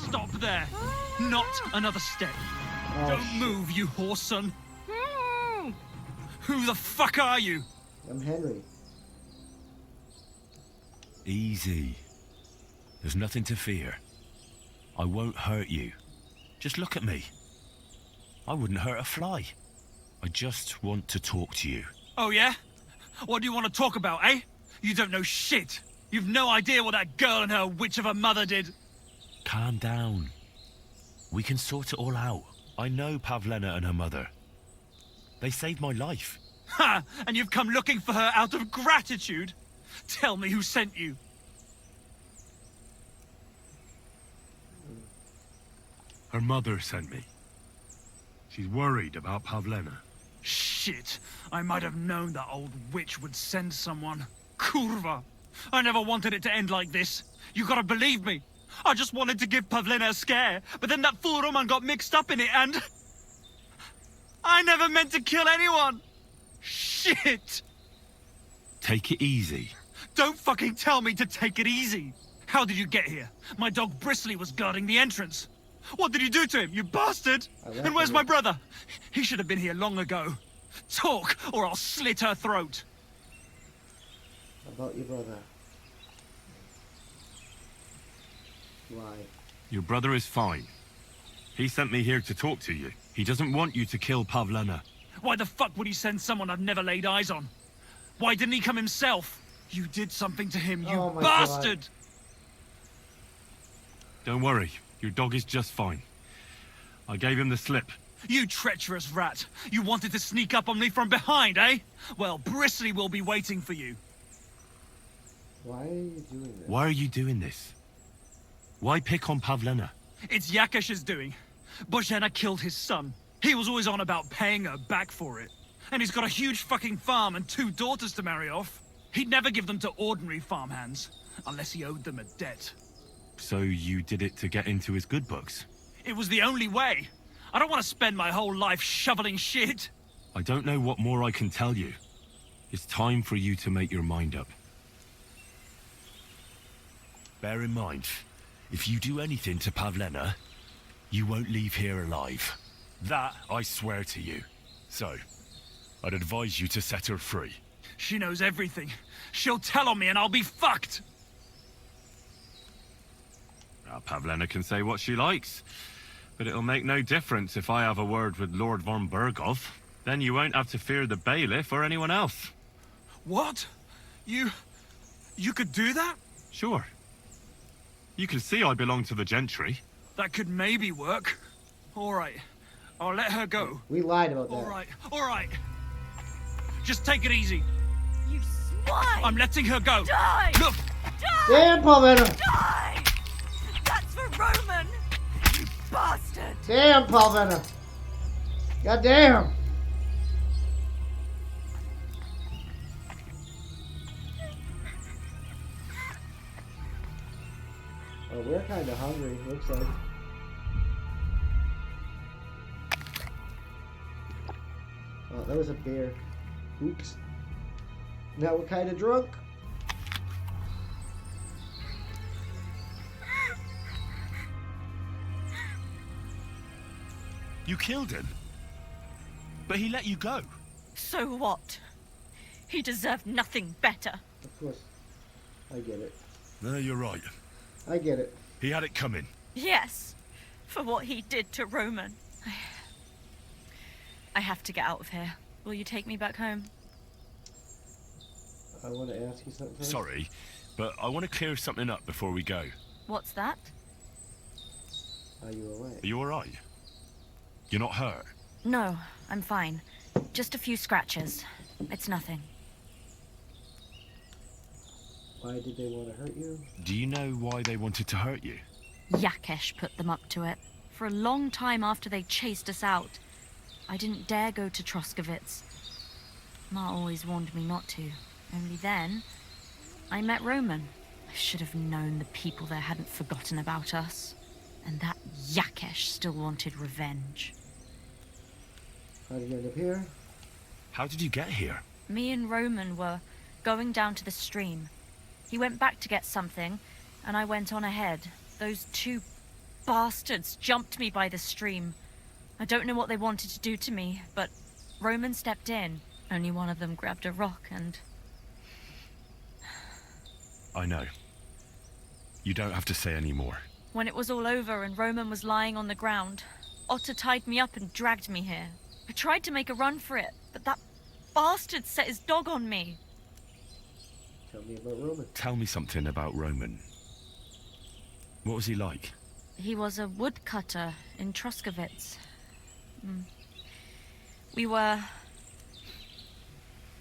Stop there! Not another step. Oh, Don't shit. move, you whore son. Who the fuck are you? I'm Henry. Easy. There's nothing to fear. I won't hurt you. Just look at me. I wouldn't hurt a fly. I just want to talk to you. Oh yeah? What do you want to talk about, eh? You don't know shit. You've no idea what that girl and her witch of a mother did. Calm down. We can sort it all out. I know Pavlena and her mother. They saved my life. Ha! And you've come looking for her out of gratitude? Tell me who sent you. Her mother sent me. She's worried about Pavlena. Shit. I might have known that old witch would send someone. Kurva. I never wanted it to end like this. You gotta believe me. I just wanted to give Pavlena a scare, but then that fool Roman got mixed up in it and... I never meant to kill anyone! Shit! Take it easy. Don't fucking tell me to take it easy! How did you get here? My dog Bristly was guarding the entrance. What did you do to him, you bastard? And where's my brother? He should have been here long ago. Talk, or I'll slit her throat. About your brother. Why? Your brother is fine. He sent me here to talk to you. He doesn't want you to kill Pavlena. Why the fuck would he send someone I've never laid eyes on? Why didn't he come himself? You did something to him, you bastard! God. Don't worry. Your dog is just fine. I gave him the slip. You treacherous rat! You wanted to sneak up on me from behind, eh? Well, Bristly will be waiting for you. Why are you doing this? Why are you doing this? Why pick on Pavlena? It's Yakesh's doing. Bohemia killed his son. He was always on about paying her back for it. And he's got a huge fucking farm and 2 daughters to marry off. He'd never give them to ordinary farmhands, unless he owed them a debt. So you did it to get into his good books? It was the only way. I don't want to spend my whole life shoveling shit. I don't know what more I can tell you. It's time for you to make your mind up. Bear in mind, if you do anything to Pavlena, you won't leave here alive. That I swear to you. So, I'd advise you to set her free. She knows everything. She'll tell on me and I'll be fucked. Now, Pavlena can say what she likes, but it'll make no difference if I have a word with Lord von Berghoff. Then you won't have to fear the bailiff or anyone else. What? You could do that? Sure. You can see I belong to the gentry. That could maybe work. All right. I'll let her go. We lied about that. All right. Just take it easy. You swine! I'm letting her go. Die! Look! Die! Damn, Pavlena! Die! That's for Roman! You bastard! Damn, Pavlena! God damn! Oh, we're kind of hungry, looks like. Oh, that was a beer. Oops. Now we're kind of drunk. You killed him? But he let you go. So what? He deserved nothing better. Of course. I get it. No, you're right. I get it. He had it coming. Yes, for what he did to Roman. I have to get out of here. Will you take me back home? I want to ask you something first. Sorry, but I want to clear something up before we go. What's that? Are you alright? Are you alright? You're not hurt? No, I'm fine. Just a few scratches. It's nothing. Why did they want to hurt you? Do you know why they wanted to hurt you? Yakesh put them up to it. For a long time after they chased us out, I didn't dare go to Troskovitz. Ma always warned me not to. Only then, I met Roman. I should have known the people there hadn't forgotten about us. And that Yakesh still wanted revenge. How did you end up here? How did you get here? Me and Roman were going down to the stream. He went back to get something, and I went on ahead. Those 2 bastards jumped me by the stream. I don't know what they wanted to do to me, but Roman stepped in. Only one of them grabbed a rock and... I know. You don't have to say any more. When it was all over and Roman was lying on the ground, Otter tied me up and dragged me here. I tried to make a run for it, but that bastard set his dog on me. Tell me about Roman. Tell me something about Roman. What was he like? He was a woodcutter in Troskovitz. We were...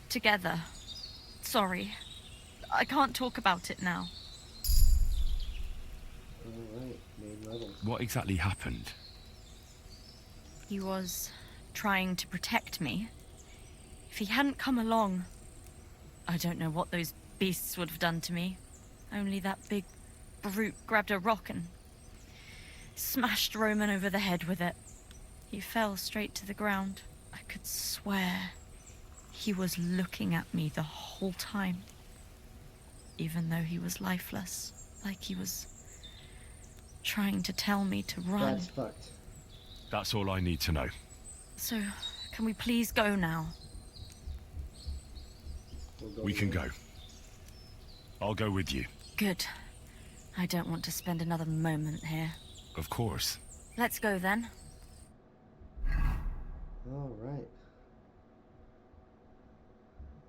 together. Sorry. I can't talk about it now. Alright, main levels. What exactly happened? He was trying to protect me. If he hadn't come along, I don't know what those beasts would have done to me. Only that big brute grabbed a rock and smashed Roman over the head with it. He fell straight to the ground. I could swear he was looking at me the whole time. Even though he was lifeless, like he was trying to tell me to run. That's fucked. That's all I need to know. So, can we please go now? We can go. I'll go with you. Good. I don't want to spend another moment here. Of course. Let's go then. Alright.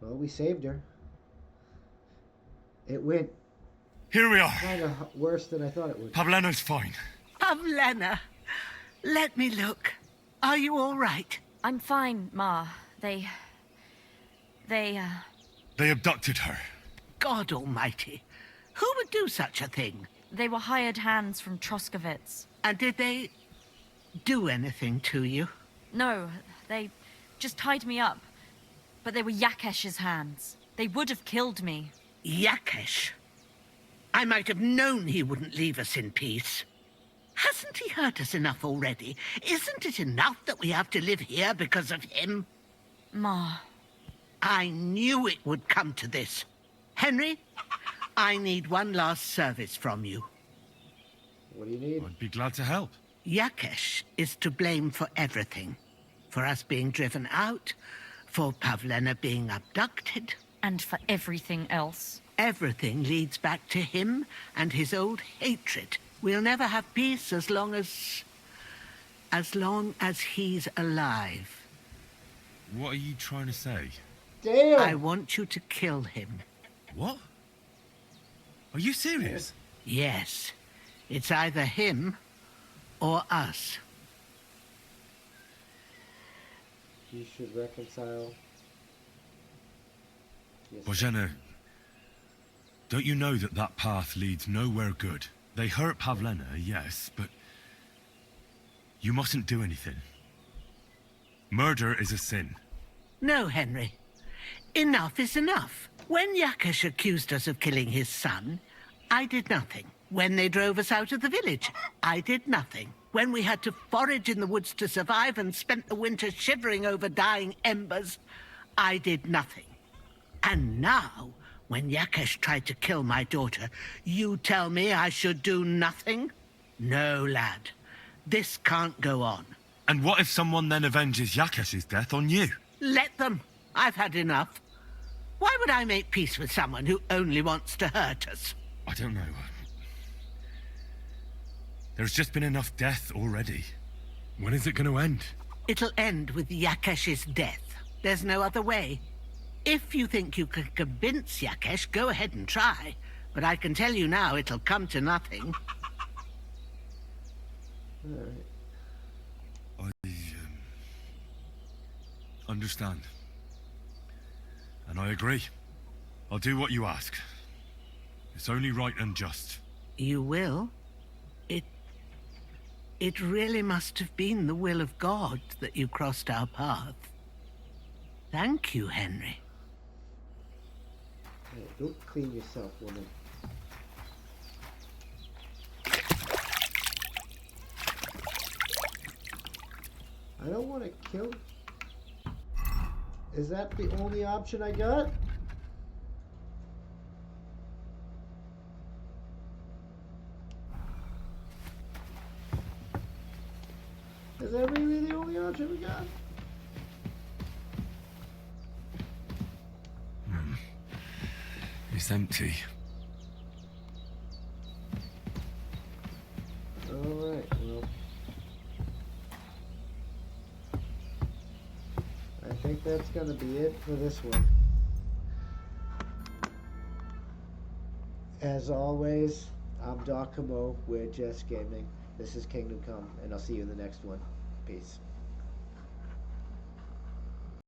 Well, we saved her. It went... Here we are. Kind of worse than I thought it would. Pavlena's fine. Pavlena, let me look. Are you all right? I'm fine, Ma. They abducted her. God almighty. Who would do such a thing? They were hired hands from Troskovitz. And did they do anything to you? No, they just tied me up. But they were Yakesh's hands. They would have killed me. Yakesh? I might have known he wouldn't leave us in peace. Hasn't he hurt us enough already? Isn't it enough that we have to live here because of him? Ma. I knew it would come to this. Henry, I need one last service from you. What do you need? I'd be glad to help. Yakesh is to blame for everything. For us being driven out, for Pavlena being abducted. And for everything else. Everything leads back to him and his old hatred. We'll never have peace as long as he's alive. What are you trying to say? Damn! I want you to kill him. What? Are you serious? Yes. It's either him or us. You should reconcile. Yes. Bożena, don't you know that that path leads nowhere good? They hurt Pavlena, yes, but you mustn't do anything. Murder is a sin. No, Henry. Enough is enough. When Yakesh accused us of killing his son, I did nothing. When they drove us out of the village, I did nothing. When we had to forage in the woods to survive and spent the winter shivering over dying embers, I did nothing. And now, when Yakesh tried to kill my daughter, you tell me I should do nothing? No, lad. This can't go on. And what if someone then avenges Yakesh's death on you? Let them. I've had enough. Why would I make peace with someone who only wants to hurt us? I don't know. There's just been enough death already. When is it going to end? It'll end with Yakesh's death. There's no other way. If you think you can convince Yakesh, go ahead and try. But I can tell you now, it'll come to nothing. Alright. I understand. And I agree. I'll do what you ask. It's only right and just. You will? It really must have been the will of God that you crossed our path. Thank you, Henry. Hey, don't clean yourself, woman. I don't want to kill... Is that the only option I got? Is that really the only option we got? It's empty. Alright, well. I think that's gonna be it for this one. As always, I'm Doc Camo, we're Just Gaming. This is Kingdom Come, and I'll see you in the next one. Peace.